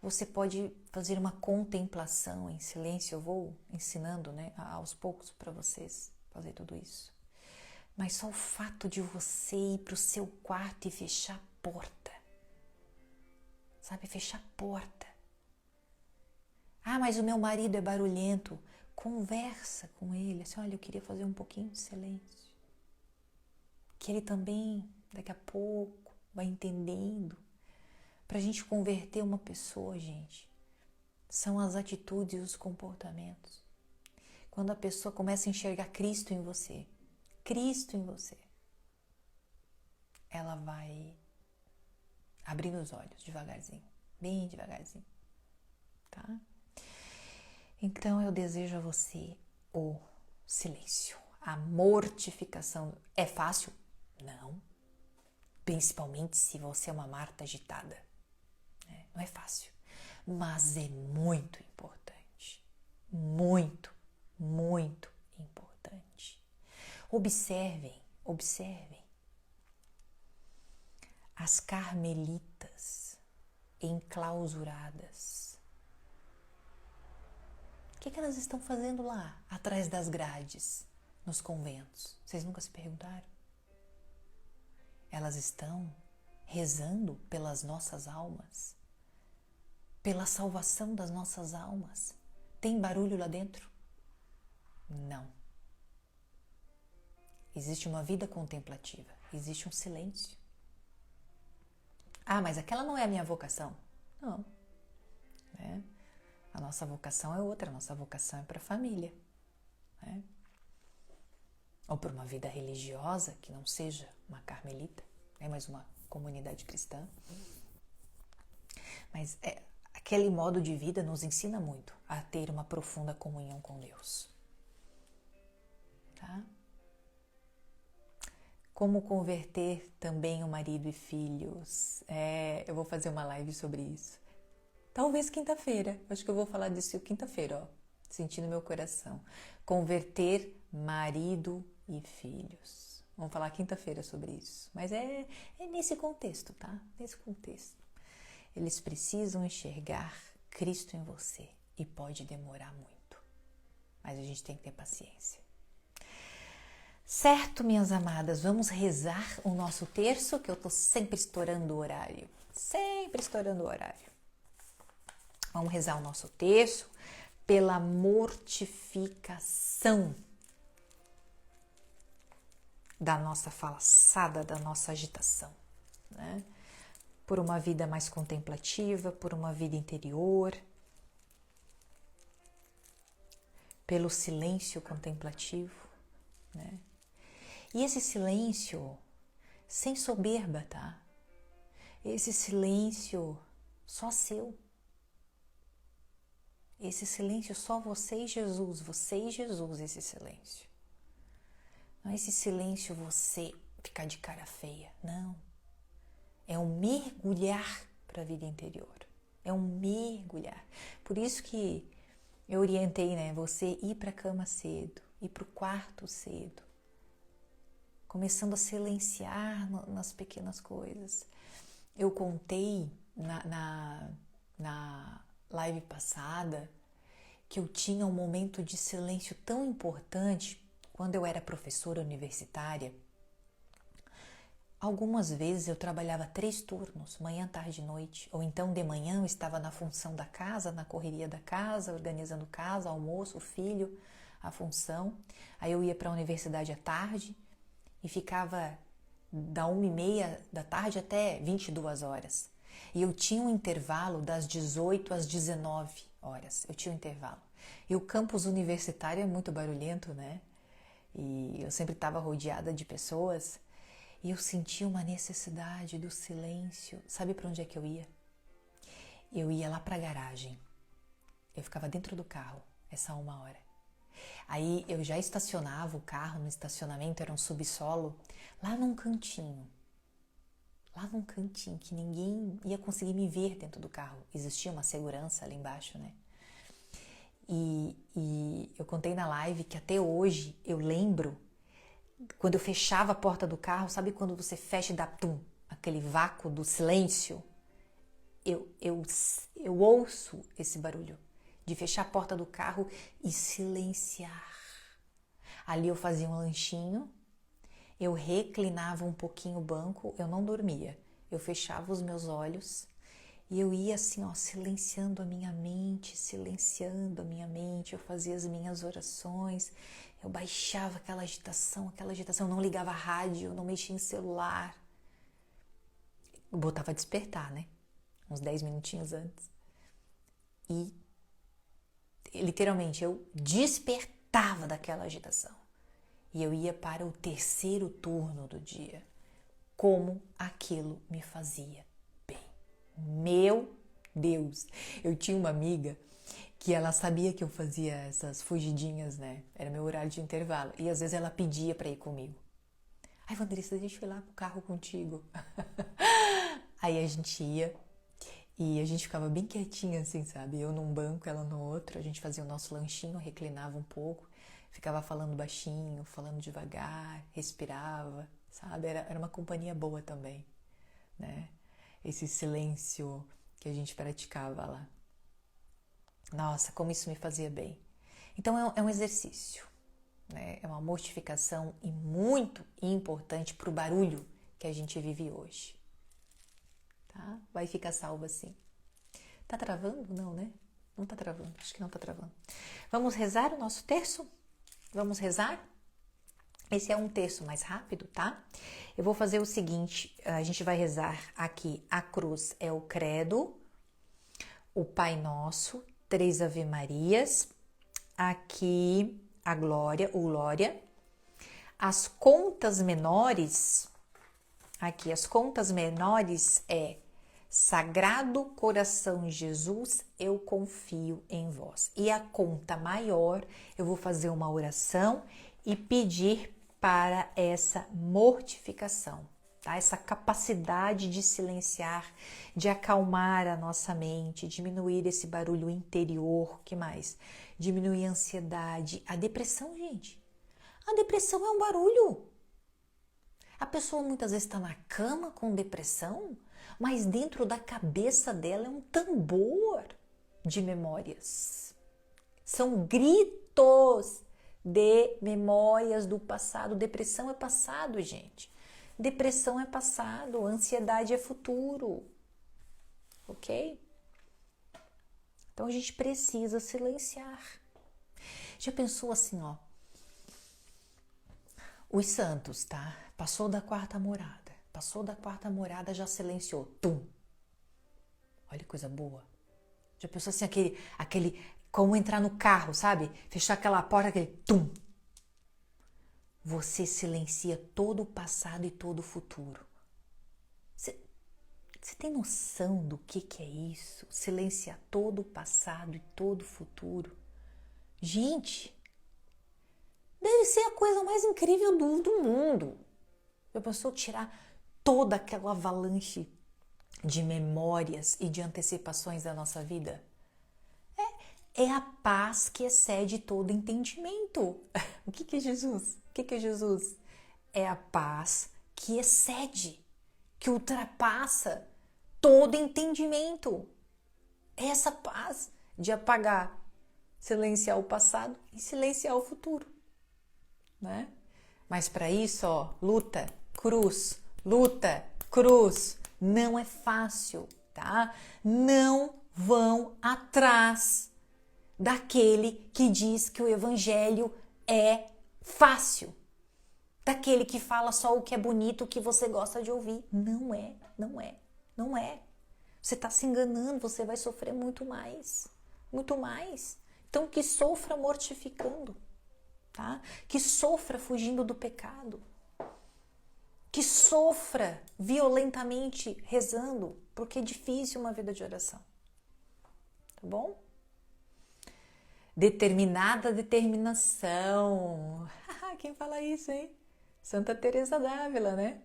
você pode fazer uma contemplação em silêncio. Eu vou ensinando, né, aos poucos para vocês fazer tudo isso. Mas só o fato de você ir para o seu quarto e fechar a porta, sabe, fechar a porta. Ah, mas o meu marido é barulhento. Conversa com ele, assim, olha, eu queria fazer um pouquinho de silêncio. Que ele também, daqui a pouco, vai entendendo. Pra gente converter uma pessoa, gente, são as atitudes e os comportamentos. Quando a pessoa começa a enxergar Cristo em você, ela vai abrindo os olhos devagarzinho, bem devagarzinho, tá? Então eu desejo a você o silêncio, a mortificação. É fácil? Não. Principalmente se você é uma Marta agitada. Não é fácil, mas é muito importante. Muito importante. Observem as carmelitas enclausuradas. O que elas estão fazendo lá, atrás das grades, nos conventos? Vocês nunca se perguntaram? Elas estão rezando pelas nossas almas, pela salvação das nossas almas. Tem barulho lá dentro? Não. Existe uma vida contemplativa, existe um silêncio. Ah, mas aquela não é a minha vocação. Não. Né? A nossa vocação é outra, a nossa vocação é para a família. Né? Ou para uma vida religiosa que não seja uma carmelita, mas uma comunidade cristã. Mas aquele modo de vida nos ensina muito a ter uma profunda comunhão com Deus. Tá? Como converter também o marido e filhos. Eu vou fazer uma live sobre isso. Talvez quinta-feira. Acho que eu vou falar disso quinta-feira, ó. Sentindo meu coração. Converter marido e filhos. Vamos falar quinta-feira sobre isso. Mas é nesse contexto, tá? Nesse contexto. Eles precisam enxergar Cristo em você. E pode demorar muito. Mas a gente tem que ter paciência. Certo, minhas amadas, vamos rezar o nosso terço, que eu tô sempre estourando o horário. Sempre estourando o horário. Vamos rezar o nosso terço pela mortificação da nossa falaçada, da nossa agitação, né? Por uma vida mais contemplativa, por uma vida interior, pelo silêncio contemplativo, né? E esse silêncio sem soberba, tá? Esse silêncio só seu. Esse silêncio só você e Jesus, esse silêncio. Não é esse silêncio você ficar de cara feia, não. É um mergulhar para a vida interior. É um mergulhar. Por isso que eu orientei, né? Você ir para a cama cedo, ir para o quarto cedo. Começando a silenciar nas pequenas coisas. Eu contei na live passada que eu tinha um momento de silêncio tão importante quando eu era professora universitária. Algumas vezes eu trabalhava 3 turnos, manhã, tarde e noite, ou então de manhã eu estava na função da casa, na correria da casa, organizando casa, almoço, filho, a função. Aí eu ia para a universidade à tarde e ficava da 1h30 da tarde até 22 horas. E eu tinha um intervalo das 18 às 19 horas. Eu tinha um intervalo. E o campus universitário é muito barulhento, né? E eu sempre estava rodeada de pessoas. E eu sentia uma necessidade do silêncio. Sabe para onde é que eu ia? Eu ia lá para a garagem. Eu ficava dentro do carro, essa 1 hora. Aí eu já estacionava o carro no estacionamento, era um subsolo, lá num cantinho. Lá num cantinho que ninguém ia conseguir me ver dentro do carro. Existia uma segurança ali embaixo, né? E eu contei na live que até hoje eu lembro quando eu fechava a porta do carro, sabe quando você fecha e dá tum, aquele vácuo do silêncio? Eu ouço esse barulho de fechar a porta do carro e silenciar. Ali eu fazia um lanchinho, eu reclinava um pouquinho o banco, eu não dormia. Eu fechava os meus olhos e eu ia assim, ó, silenciando a minha mente, eu fazia as minhas orações, eu baixava aquela agitação, eu não ligava a rádio, eu não mexia em celular. Eu botava despertar, né? Uns 10 minutinhos antes. E literalmente eu despertava daquela agitação. E eu ia para o 3º turno do dia. Como aquilo me fazia bem. Meu Deus! Eu tinha uma amiga que ela sabia que eu fazia essas fugidinhas, né? Era meu horário de intervalo. E às vezes ela pedia para ir comigo. Ai, Vanderissa, deixa eu ir lá pro carro contigo. Aí a gente ia e a gente ficava bem quietinha assim, sabe? Eu num banco, ela no outro. A gente fazia o nosso lanchinho, reclinava um pouco. Ficava falando baixinho, falando devagar, respirava, sabe? Era uma companhia boa também, né? Esse silêncio que a gente praticava lá. Nossa, como isso me fazia bem. Então é um exercício, né? É uma mortificação e muito importante para o barulho que a gente vive hoje. tá? Vai ficar salvo assim. Tá travando? Não, né? Não tá travando, acho que não tá travando. Vamos rezar o nosso terço? Vamos rezar? Esse é um terço mais rápido, tá? Eu vou fazer o seguinte, a gente vai rezar aqui, a cruz é o credo, o Pai Nosso, 3 Ave Marias, aqui a Glória, o Glória. As contas menores, aqui as contas menores é Sagrado Coração de Jesus, eu confio em vós. E a conta maior, eu vou fazer uma oração e pedir para essa mortificação, tá? Essa capacidade de silenciar, de acalmar a nossa mente, diminuir esse barulho interior, que mais? Diminuir a ansiedade, a depressão, gente. A depressão é um barulho. A pessoa muitas vezes está na cama com depressão, mas dentro da cabeça dela é um tambor de memórias. São gritos de memórias do passado. Depressão é passado, gente. Depressão é passado, ansiedade é futuro. Ok? Então a gente precisa silenciar. Já pensou assim, ó? Os santos, tá? Passou da quarta morada, já silenciou. Tum! Olha que coisa boa. Já pensou assim, aquele como entrar no carro, sabe? Fechar aquela porta, aquele tum! Você silencia todo o passado e todo o futuro. Você tem noção do que é isso? Silenciar todo o passado e todo o futuro? Gente, deve ser a coisa mais incrível do mundo. Já pensou tirar toda aquela avalanche de memórias e de antecipações da nossa vida? É a paz que excede todo entendimento. O que é Jesus? O que é Jesus? É a paz que excede, que ultrapassa todo entendimento. É essa paz de apagar, silenciar o passado e silenciar o futuro, né? Mas para isso, ó, luta, cruz. Não é fácil, tá? Não vão atrás daquele que diz que o evangelho é fácil. Daquele que fala só o que é bonito, o que você gosta de ouvir. Não é. Você está se enganando, você vai sofrer muito mais. Muito mais. Então que sofra mortificando, tá? Que sofra fugindo do pecado. Que sofra violentamente rezando, porque é difícil uma vida de oração. Tá bom? Determinada determinação. Quem fala isso, hein? Santa Teresa d'Ávila, né?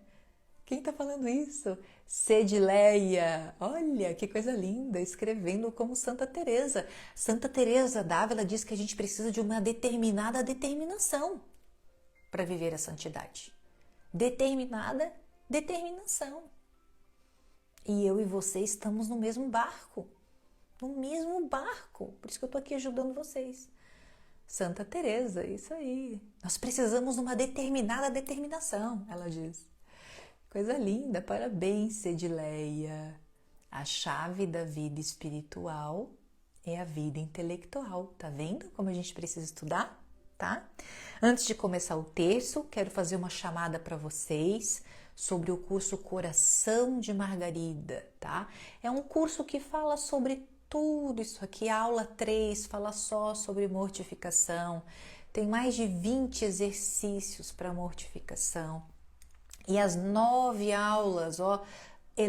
Quem tá falando isso? Cedileia. Olha, que coisa linda, escrevendo como Santa Teresa. Santa Teresa d'Ávila diz que a gente precisa de uma determinada determinação para viver a santidade. Determinada determinação. E eu e você estamos no mesmo barco. No mesmo barco. Por isso que eu tô aqui ajudando vocês. Santa Teresa, isso aí. Nós precisamos de uma determinada determinação, ela diz. Coisa linda, parabéns, Cedileia. A chave da vida espiritual é a vida intelectual. Tá vendo como a gente precisa estudar? Tá? Antes de começar o terço, quero fazer uma chamada para vocês sobre o curso Coração de Margarida, tá? É um curso que fala sobre tudo isso aqui. A aula 3 fala só sobre mortificação. Tem mais de 20 exercícios para mortificação. E as 9 aulas, ó, é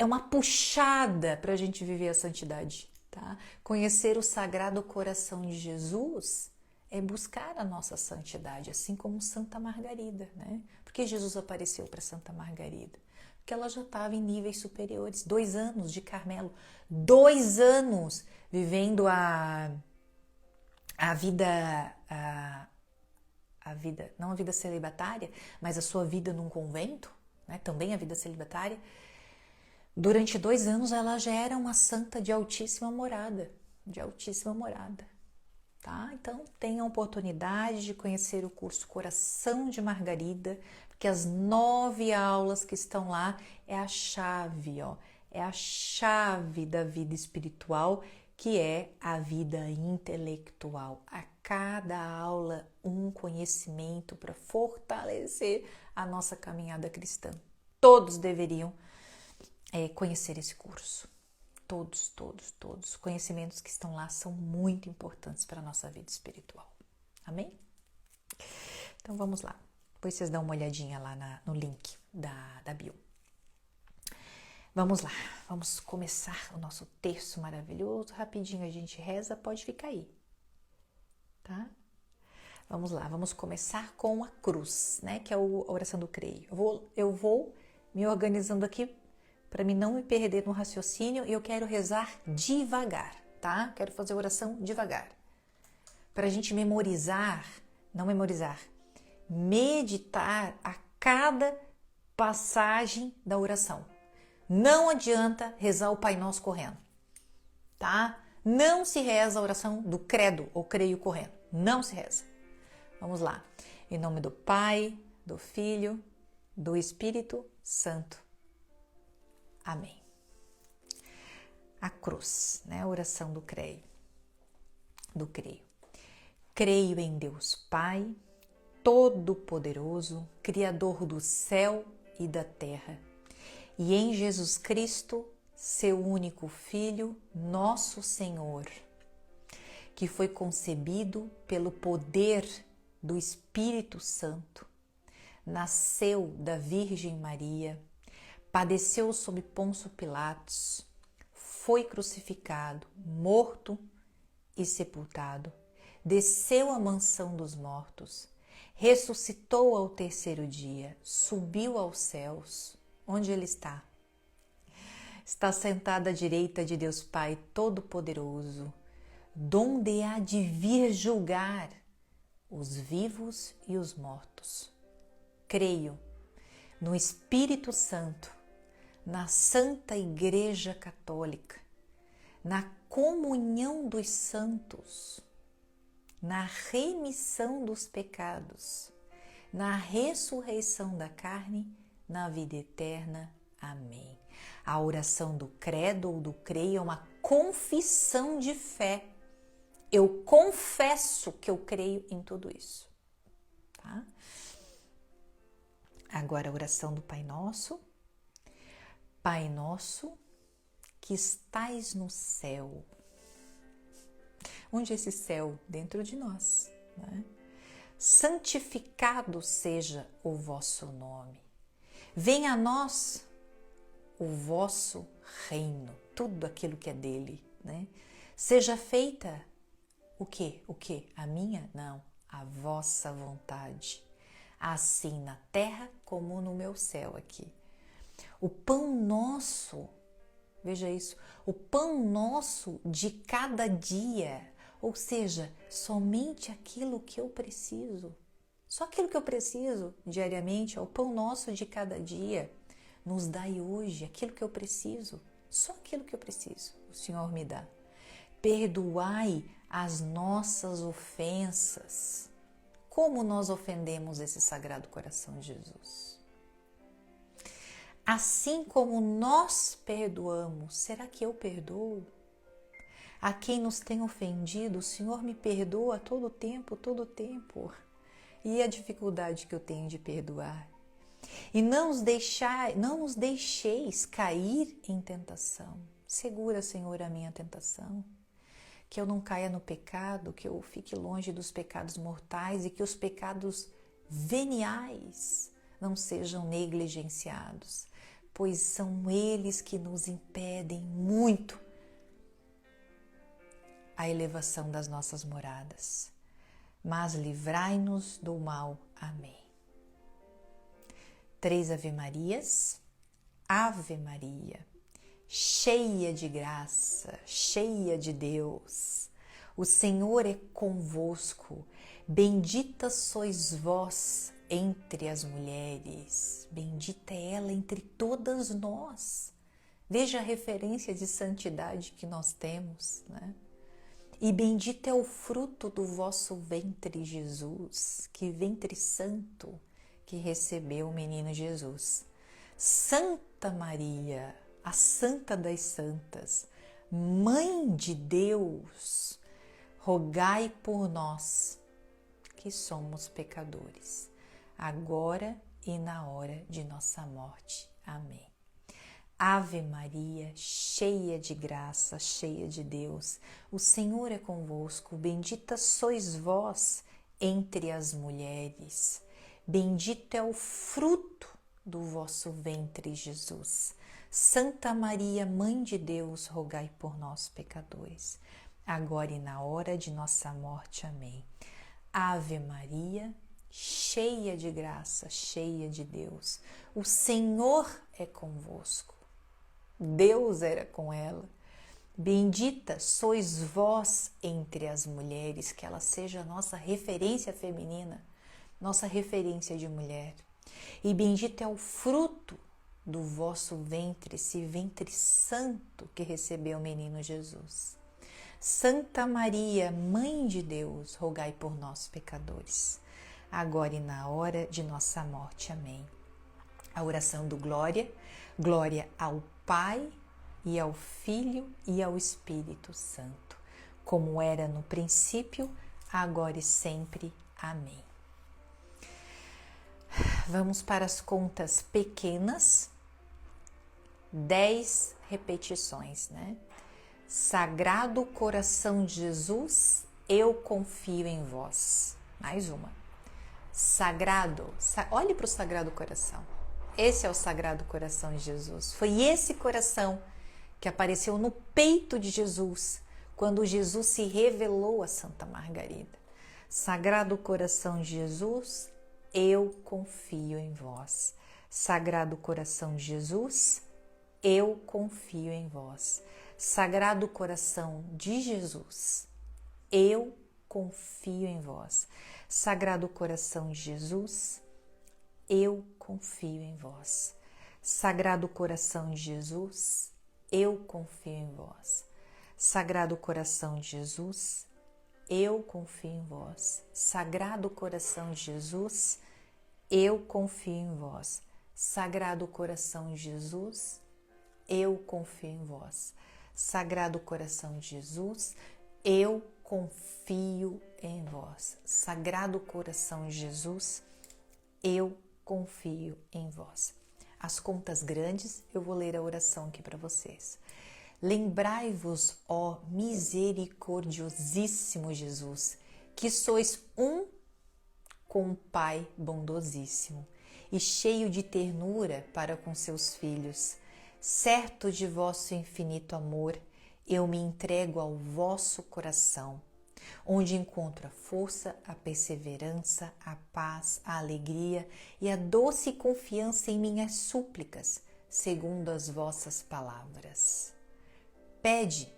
uma puxada para a gente viver a santidade. Tá? Conhecer o Sagrado Coração de Jesus é buscar a nossa santidade, assim como Santa Margarida, né? Porque Jesus apareceu para Santa Margarida? Porque ela já estava em níveis superiores, 2 anos de Carmelo, 2 anos vivendo a vida, não a vida celibatária, mas a sua vida num convento, né? Também a vida celibatária. Durante 2 anos ela já era uma santa de altíssima morada, tá? Então, tenha a oportunidade de conhecer o curso Coração de Margarida, porque as 9 aulas que estão lá é a chave, ó, é a chave da vida espiritual, que é a vida intelectual. A cada aula, um conhecimento para fortalecer a nossa caminhada cristã. Todos deveriam conhecer esse curso. Todos. Os conhecimentos que estão lá são muito importantes para a nossa vida espiritual. Amém? Então vamos lá. Depois vocês dão uma olhadinha lá no link da bio. Vamos lá, vamos começar o nosso terço maravilhoso. Rapidinho a gente reza, pode ficar aí, tá? Vamos lá, vamos começar com a cruz, né? Que é a oração do creio. Eu vou me organizando aqui para mim não me perder no raciocínio e eu quero rezar devagar, tá? Quero fazer a oração devagar. Para a gente meditar a cada passagem da oração. Não adianta rezar o Pai Nosso correndo, tá? Não se reza a oração do credo ou creio correndo. Não se reza. Vamos lá. Em nome do Pai, do Filho, do Espírito Santo. Amém. A cruz, né? A oração do creio. Creio em Deus Pai, Todo-Poderoso, Criador do céu e da terra, e em Jesus Cristo, seu único Filho, nosso Senhor, que foi concebido pelo poder do Espírito Santo, nasceu da Virgem Maria, padeceu sob Pôncio Pilatos, foi crucificado, morto e sepultado, desceu à mansão dos mortos, ressuscitou ao terceiro dia, subiu aos céus. Onde ele está? Está sentado à direita de Deus Pai Todo-Poderoso, donde há de vir julgar os vivos e os mortos. Creio no Espírito Santo, na Santa Igreja Católica, na comunhão dos santos, na remissão dos pecados, na ressurreição da carne, na vida eterna. Amém. A oração do credo ou do creio é uma confissão de fé. Eu confesso que eu creio em tudo isso, tá? Agora a oração do Pai Nosso. Pai Nosso, que estais no céu. Onde é esse céu? Dentro de nós, né? Santificado seja o vosso nome. Venha a nós o vosso reino, tudo aquilo que é dele, né? Seja feita o quê? O quê? A minha? Não, a vossa vontade. Assim na terra como no meu céu aqui. O pão nosso, veja isso, o pão nosso de cada dia, ou seja, somente aquilo que eu preciso. Só aquilo que eu preciso diariamente, é o pão nosso de cada dia. Nos dai hoje aquilo que eu preciso, só aquilo que eu preciso, o Senhor me dá. Perdoai as nossas ofensas. Como nós ofendemos esse Sagrado Coração de Jesus? Assim como nós perdoamos, será que eu perdoo? A quem nos tem ofendido, o Senhor me perdoa todo o tempo, todo o tempo. E a dificuldade que eu tenho de perdoar. E não nos deixeis cair em tentação. Segura, Senhor, a minha tentação. Que eu não caia no pecado, que eu fique longe dos pecados mortais e que os pecados veniais não sejam negligenciados, pois são eles que nos impedem muito a elevação das nossas moradas. Mas livrai-nos do mal. Amém. 3 Ave Marias. Ave Maria, cheia de graça, cheia de Deus. O Senhor é convosco. Bendita sois vós entre as mulheres. Bendita é ela entre todas nós. Veja a referência de santidade que nós temos, né? e bendito é o fruto do vosso ventre, Jesus. Que ventre santo que recebeu o menino Jesus. Santa Maria, a Santa das Santas, Mãe de Deus, rogai por nós, que somos pecadores, agora e na hora de nossa morte. Amém. Ave Maria, cheia de graça, cheia de Deus, o Senhor é convosco, bendita sois vós entre as mulheres, bendito é o fruto do vosso ventre, Jesus. Santa Maria, Mãe de Deus, rogai por nós, pecadores, agora e na hora de nossa morte. Amém. Ave Maria, cheia de graça, cheia de Deus, o Senhor é convosco. Deus era com ela. Bendita sois vós entre as mulheres, que ela seja a nossa referência feminina, nossa referência de mulher. E bendito é o fruto do vosso ventre, esse ventre santo que recebeu o menino Jesus. Santa Maria, Mãe de Deus, rogai por nós, pecadores, agora e na hora de nossa morte. Amém. A oração do Glória. Glória ao Pai, e ao Filho, e ao Espírito Santo, como era no princípio, agora e sempre. Amém. Vamos para as contas pequenas. 10 repetições, né? Sagrado coração de Jesus, eu confio em vós. Mais uma. Sagrado, olhe para o Sagrado Coração. Esse é o Sagrado Coração de Jesus. Foi esse coração que apareceu no peito de Jesus, quando Jesus se revelou a Santa Margarida. Sagrado Coração de Jesus, eu confio em vós. Sagrado Coração de Jesus, eu confio em vós. Sagrado Coração de Jesus, eu confio em vós. Sagrado Coração de Jesus, eu confio em vós. Sagrado Coração de Jesus, eu confio em vós. Sagrado Coração de Jesus, eu confio em vós. Sagrado Coração de Jesus, eu confio em vós. Sagrado Coração de Jesus, eu confio em vós. Sagrado Coração de Jesus, eu confio em vós. Sagrado Coração de Jesus, eu confio em vós. As contas grandes, eu vou ler a oração aqui para vocês. Lembrai-vos, ó misericordiosíssimo Jesus, que sois um com o Pai bondosíssimo e cheio de ternura para com seus filhos. Certo de vosso infinito amor, eu me entrego ao vosso coração, onde encontro a força, a perseverança, a paz, a alegria e a doce confiança em minhas súplicas, segundo as vossas palavras. Pede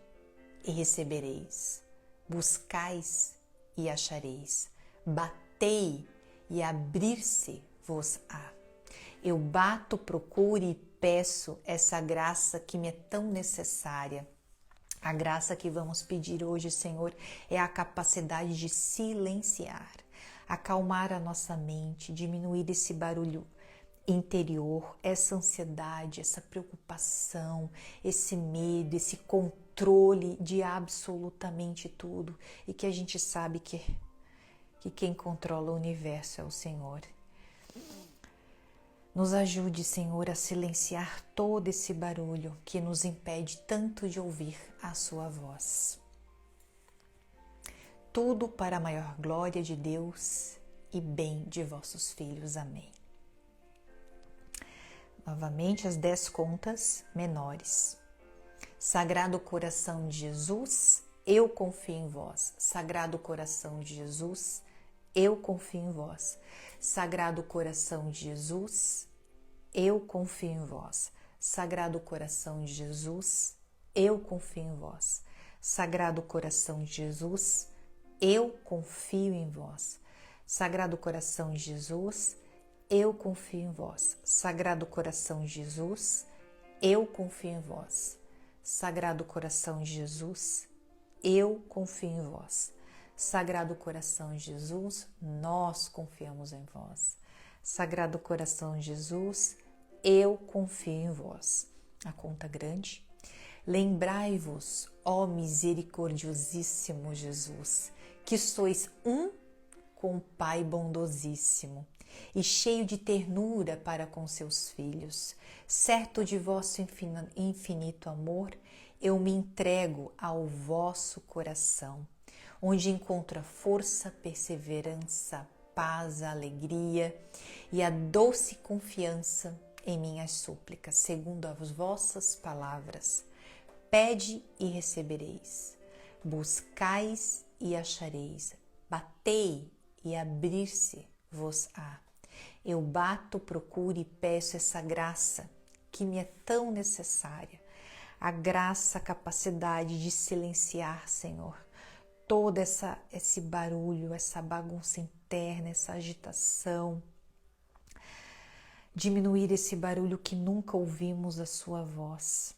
e recebereis, buscais e achareis, batei e abrir-se-vos-á. Eu bato, procuro e peço essa graça que me é tão necessária. A graça que vamos pedir hoje, Senhor, é a capacidade de silenciar, acalmar a nossa mente, diminuir esse barulho interior, essa ansiedade, essa preocupação, esse medo, esse controle de absolutamente tudo, e que a gente sabe que quem controla o universo é o Senhor. Nos ajude, Senhor, a silenciar todo esse barulho que nos impede tanto de ouvir a sua voz. Tudo para a maior glória de Deus e bem de vossos filhos. Amém. Novamente as 10 contas menores. Sagrado Coração de Jesus, eu confio em vós. Sagrado Coração de Jesus, eu confio em vós. Sagrado Coração de Jesus, eu confio em vós. Sagrado Coração de Jesus, eu confio em vós. Sagrado Coração de Jesus, eu confio em vós. Sagrado Coração de Jesus, eu confio em vós. Sagrado Coração de Jesus, eu confio em vós. Sagrado Coração de Jesus, eu confio em vós. Sagrado coração de Jesus, nós confiamos em vós. Sagrado coração de Jesus, eu confio em vós. A conta grande. Lembrai-vos, ó misericordiosíssimo Jesus, que sois um com o Pai bondosíssimo e cheio de ternura para com seus filhos. Certo de vosso infinito amor, eu me entrego ao vosso coração, onde encontro a força, perseverança, paz, alegria e a doce confiança em minhas súplicas, segundo as vossas palavras. Pede e recebereis, buscais e achareis, batei e abrir-se-vos-á. Eu bato, procuro e peço essa graça que me é tão necessária, a graça, a capacidade de silenciar, Senhor, todo esse barulho, essa bagunça interna, essa agitação, diminuir esse barulho que nunca ouvimos a sua voz.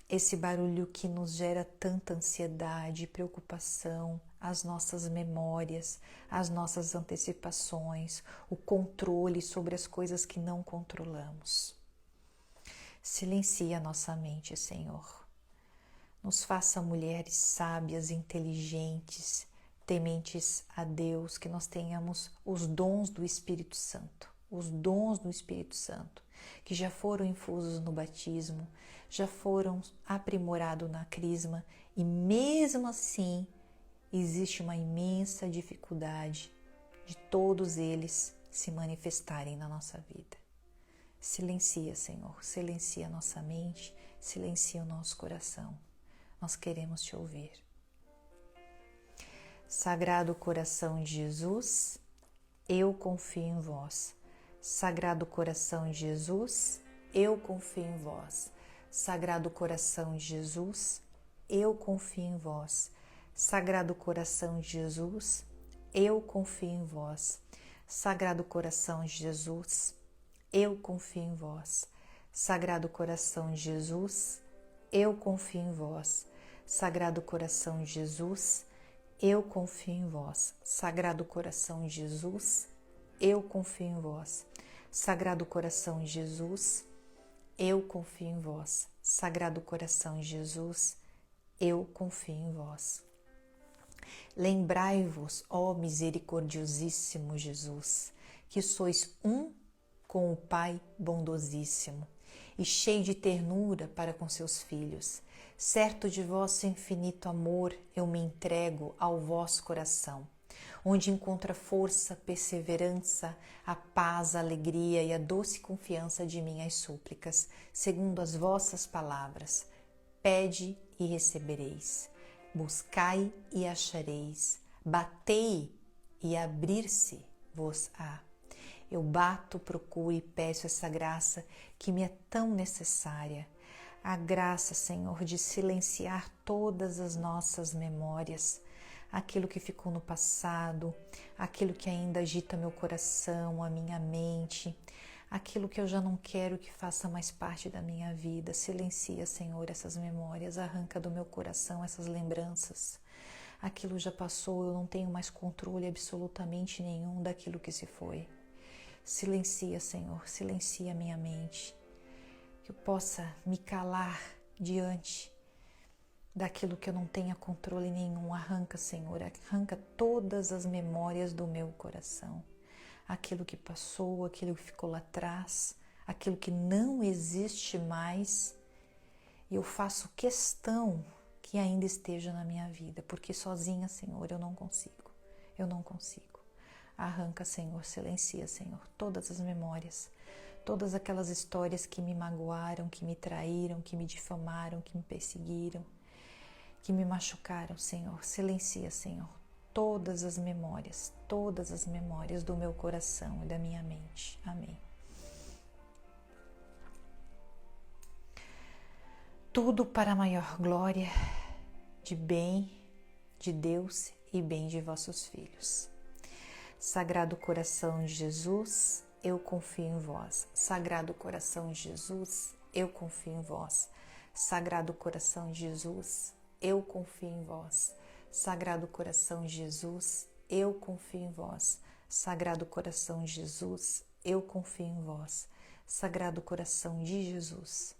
Esse barulho que nos gera tanta ansiedade, preocupação, as nossas memórias, as nossas antecipações, o controle sobre as coisas que não controlamos. Silencia nossa mente, Senhor. Nos faça mulheres sábias, inteligentes, tementes a Deus, que nós tenhamos os dons do Espírito Santo, os dons do Espírito Santo, que já foram infusos no batismo, já foram aprimorados na crisma e mesmo assim existe uma imensa dificuldade de todos eles se manifestarem na nossa vida. Silencia, Senhor, silencia a nossa mente, silencia o nosso coração. Nós queremos te ouvir. Sagrado coração de Jesus, eu confio em vós. Sagrado coração de Jesus, eu confio em vós. Sagrado coração de Jesus, eu confio em vós. Sagrado coração de Jesus, eu confio em vós. Sagrado coração de Jesus, eu confio em vós. Sagrado coração de Jesus, eu confio em vós. Sagrado coração de Jesus, eu confio em vós. Sagrado coração de Jesus, eu confio em vós. Sagrado coração de Jesus, eu confio em vós. Sagrado coração de Jesus, eu confio em vós. Lembrai-vos, ó misericordiosíssimo Jesus, que sois um com o Pai bondosíssimo e cheio de ternura para com seus filhos. Certo de vosso infinito amor, eu me entrego ao vosso coração, onde encontra força, perseverança, a paz, a alegria e a doce confiança de minhas súplicas, segundo as vossas palavras. Pede e recebereis, buscai e achareis, batei e abrir-se-vos-á. Eu bato, procuro e peço essa graça que me é tão necessária. A graça, Senhor, de silenciar todas as nossas memórias, aquilo que ficou no passado, aquilo que ainda agita meu coração, a minha mente, aquilo que eu já não quero que faça mais parte da minha vida. Silencia, Senhor, essas memórias, arranca do meu coração essas lembranças. Aquilo já passou, eu não tenho mais controle absolutamente nenhum daquilo que se foi. Silencia, Senhor, silencia a minha mente, que eu possa me calar diante daquilo que eu não tenha controle nenhum. Arranca, Senhor, arranca todas as memórias do meu coração. Aquilo que passou, aquilo que ficou lá atrás, aquilo que não existe mais. E eu faço questão que ainda esteja na minha vida, porque sozinha, Senhor, eu não consigo. Eu não consigo. Arranca, Senhor, silencia, Senhor, todas as memórias, todas aquelas histórias que me magoaram, que me traíram, que me difamaram, que me perseguiram, que me machucaram, Senhor. Silencia, Senhor, todas as memórias do meu coração e da minha mente. Amém. Tudo para a maior glória de bem de Deus e bem de vossos filhos. Sagrado coração de Jesus, eu confio em vós. Sagrado coração de Jesus, eu confio em vós. Sagrado coração de Jesus, eu confio em vós. Sagrado coração de Jesus, eu confio em vós. Sagrado coração de Jesus, eu confio em vós. Sagrado coração de Jesus,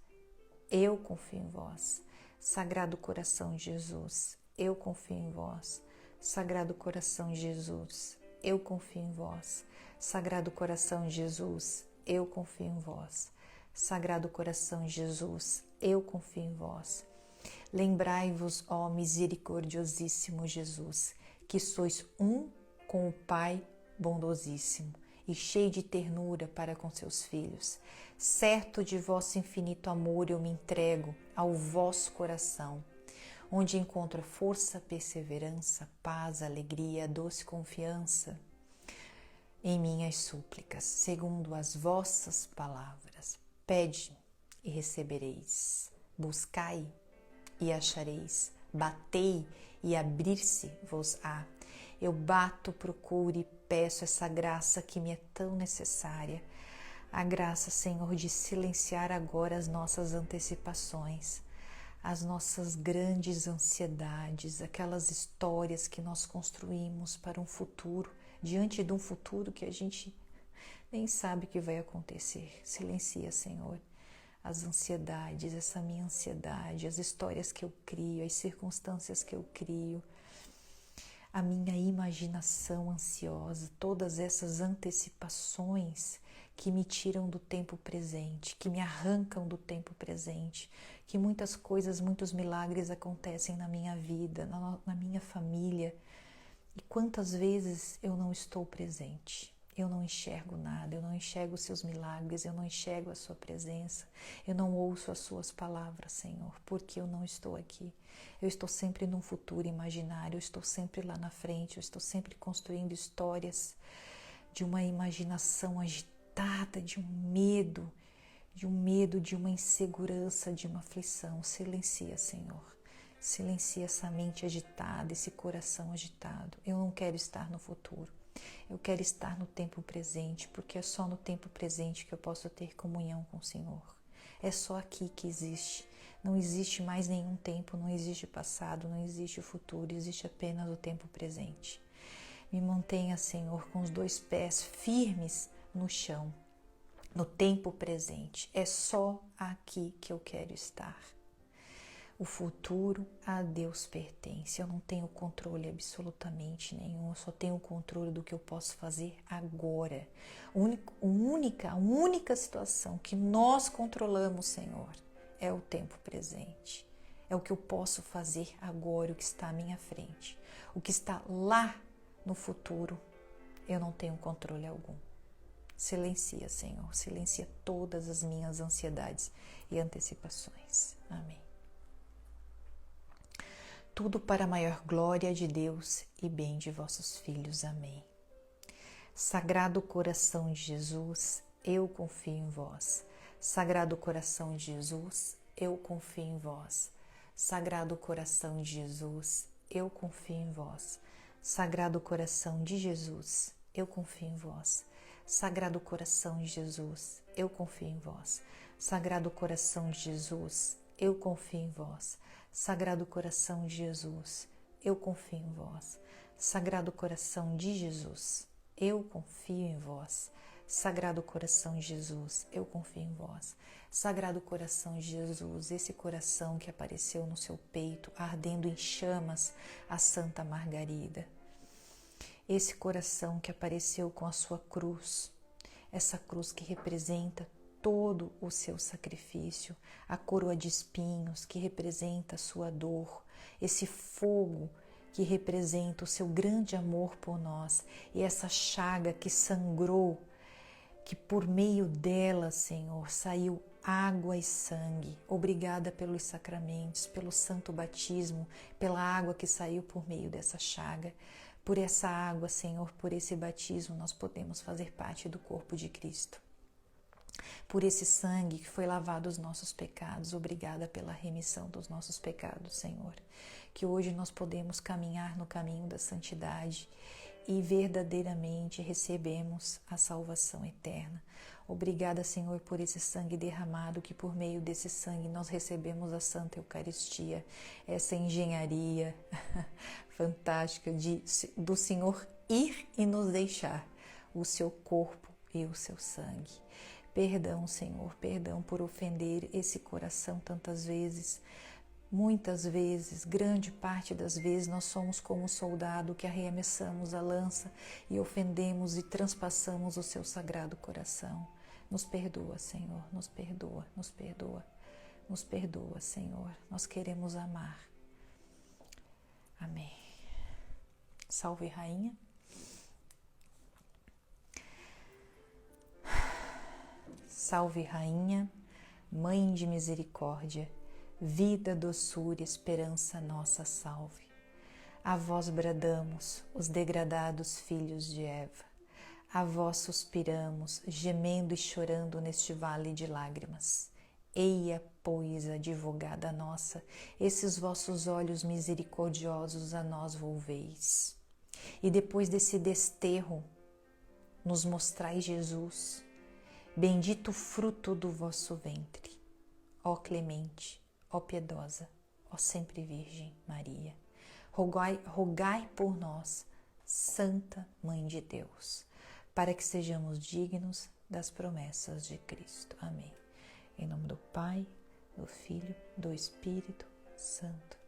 eu confio em vós. Sagrado coração de Jesus, eu confio em vós. Sagrado coração de Jesus, eu confio em vós. Sagrado coração de Jesus, eu confio em vós. Sagrado coração de Jesus, eu confio em vós. Lembrai-vos, ó misericordiosíssimo Jesus, que sois um com o Pai bondosíssimo e cheio de ternura para com seus filhos. Certo de vosso infinito amor, eu me entrego ao vosso coração, onde encontro força, perseverança, paz, alegria, doce confiança em minhas súplicas, segundo as vossas palavras. Pede e recebereis, buscai e achareis, batei e abrir-se-vos-á. Eu bato, procuro e peço essa graça que me é tão necessária. A graça, Senhor, de silenciar agora as nossas antecipações, as nossas grandes ansiedades, aquelas histórias que nós construímos para um futuro, diante de um futuro que a gente nem sabe o que vai acontecer. Silencia, Senhor, as ansiedades, essa minha ansiedade, as histórias que eu crio, as circunstâncias que eu crio, a minha imaginação ansiosa, todas essas antecipações que me tiram do tempo presente, que me arrancam do tempo presente, que muitas coisas, muitos milagres acontecem na minha vida, na minha família, e quantas vezes eu não estou presente. Eu não enxergo nada, eu não enxergo os seus milagres, eu não enxergo a sua presença, eu não ouço as suas palavras, Senhor, porque eu não estou aqui. Eu estou sempre num futuro imaginário, eu estou sempre lá na frente, eu estou sempre construindo histórias de uma imaginação agitada, de um medo, de uma insegurança, de uma aflição. Silencia, Senhor. Silencia essa mente agitada, esse coração agitado. Eu não quero estar no futuro. Eu quero estar no tempo presente, porque é só no tempo presente que eu posso ter comunhão com o Senhor. É só aqui que existe. Não existe mais nenhum tempo, não existe passado, não existe futuro, existe apenas o tempo presente. Me mantenha, Senhor, com os 2 pés firmes no chão, no tempo presente. É só aqui que eu quero estar. O futuro a Deus pertence. Eu não tenho controle absolutamente nenhum. Eu só tenho controle do que eu posso fazer agora. A única situação que nós controlamos, Senhor, é o tempo presente. É o que eu posso fazer agora, o que está à minha frente. O que está lá no futuro, eu não tenho controle algum. Silencia, Senhor. Silencia todas as minhas ansiedades e antecipações. Amém. Tudo para a maior glória de Deus e bem de vossos filhos. Amém. Sagrado coração de Jesus, eu confio em vós. Sagrado coração de Jesus, eu confio em vós. Sagrado coração de Jesus, eu confio em vós. Sagrado coração de Jesus, eu confio em vós. Sagrado coração de Jesus, eu confio em vós. Sagrado coração de Jesus, eu confio em vós. Sagrado coração de Jesus, eu confio em vós. Sagrado coração de Jesus, eu confio em vós. Sagrado coração de Jesus, eu confio em vós. Sagrado coração de Jesus, esse coração que apareceu no seu peito, ardendo em chamas, a Santa Margarida. Esse coração que apareceu com a sua cruz, essa cruz que representa todo o seu sacrifício, a coroa de espinhos que representa a sua dor, esse fogo que representa o seu grande amor por nós e essa chaga que sangrou, que por meio dela, Senhor, saiu água e sangue. Obrigada pelos sacramentos, pelo santo batismo, pela água que saiu por meio dessa chaga. Por essa água, Senhor, por esse batismo, nós podemos fazer parte do corpo de Cristo. Por esse sangue que foi lavado os nossos pecados, obrigada pela remissão dos nossos pecados, Senhor. Que hoje nós podemos caminhar no caminho da santidade e verdadeiramente recebemos a salvação eterna. Obrigada, Senhor, por esse sangue derramado, que por meio desse sangue nós recebemos a Santa Eucaristia, essa engenharia fantástica do Senhor ir e nos deixar o seu corpo e o seu sangue. Perdão, Senhor, perdão por ofender esse coração tantas vezes. Muitas vezes, grande parte das vezes, nós somos como um soldado que arremessamos a lança e ofendemos e transpassamos o seu sagrado coração. Nos perdoa, Senhor, nos perdoa, nos perdoa, nos perdoa, Senhor. Nós queremos amar. Amém. Salve, Rainha. Salve, Rainha, Mãe de misericórdia, vida, doçura, esperança nossa, salve. A vós bradamos, os degradados filhos de Eva. A vós suspiramos, gemendo e chorando neste vale de lágrimas. Eia, pois, advogada nossa, esses vossos olhos misericordiosos a nós volveis. E depois desse desterro, nos mostrai Jesus, bendito o fruto do vosso ventre. Ó clemente, ó piedosa, ó sempre Virgem Maria, rogai por nós, Santa Mãe de Deus, para que sejamos dignos das promessas de Cristo. Amém. Em nome do Pai, do Filho, do Espírito Santo.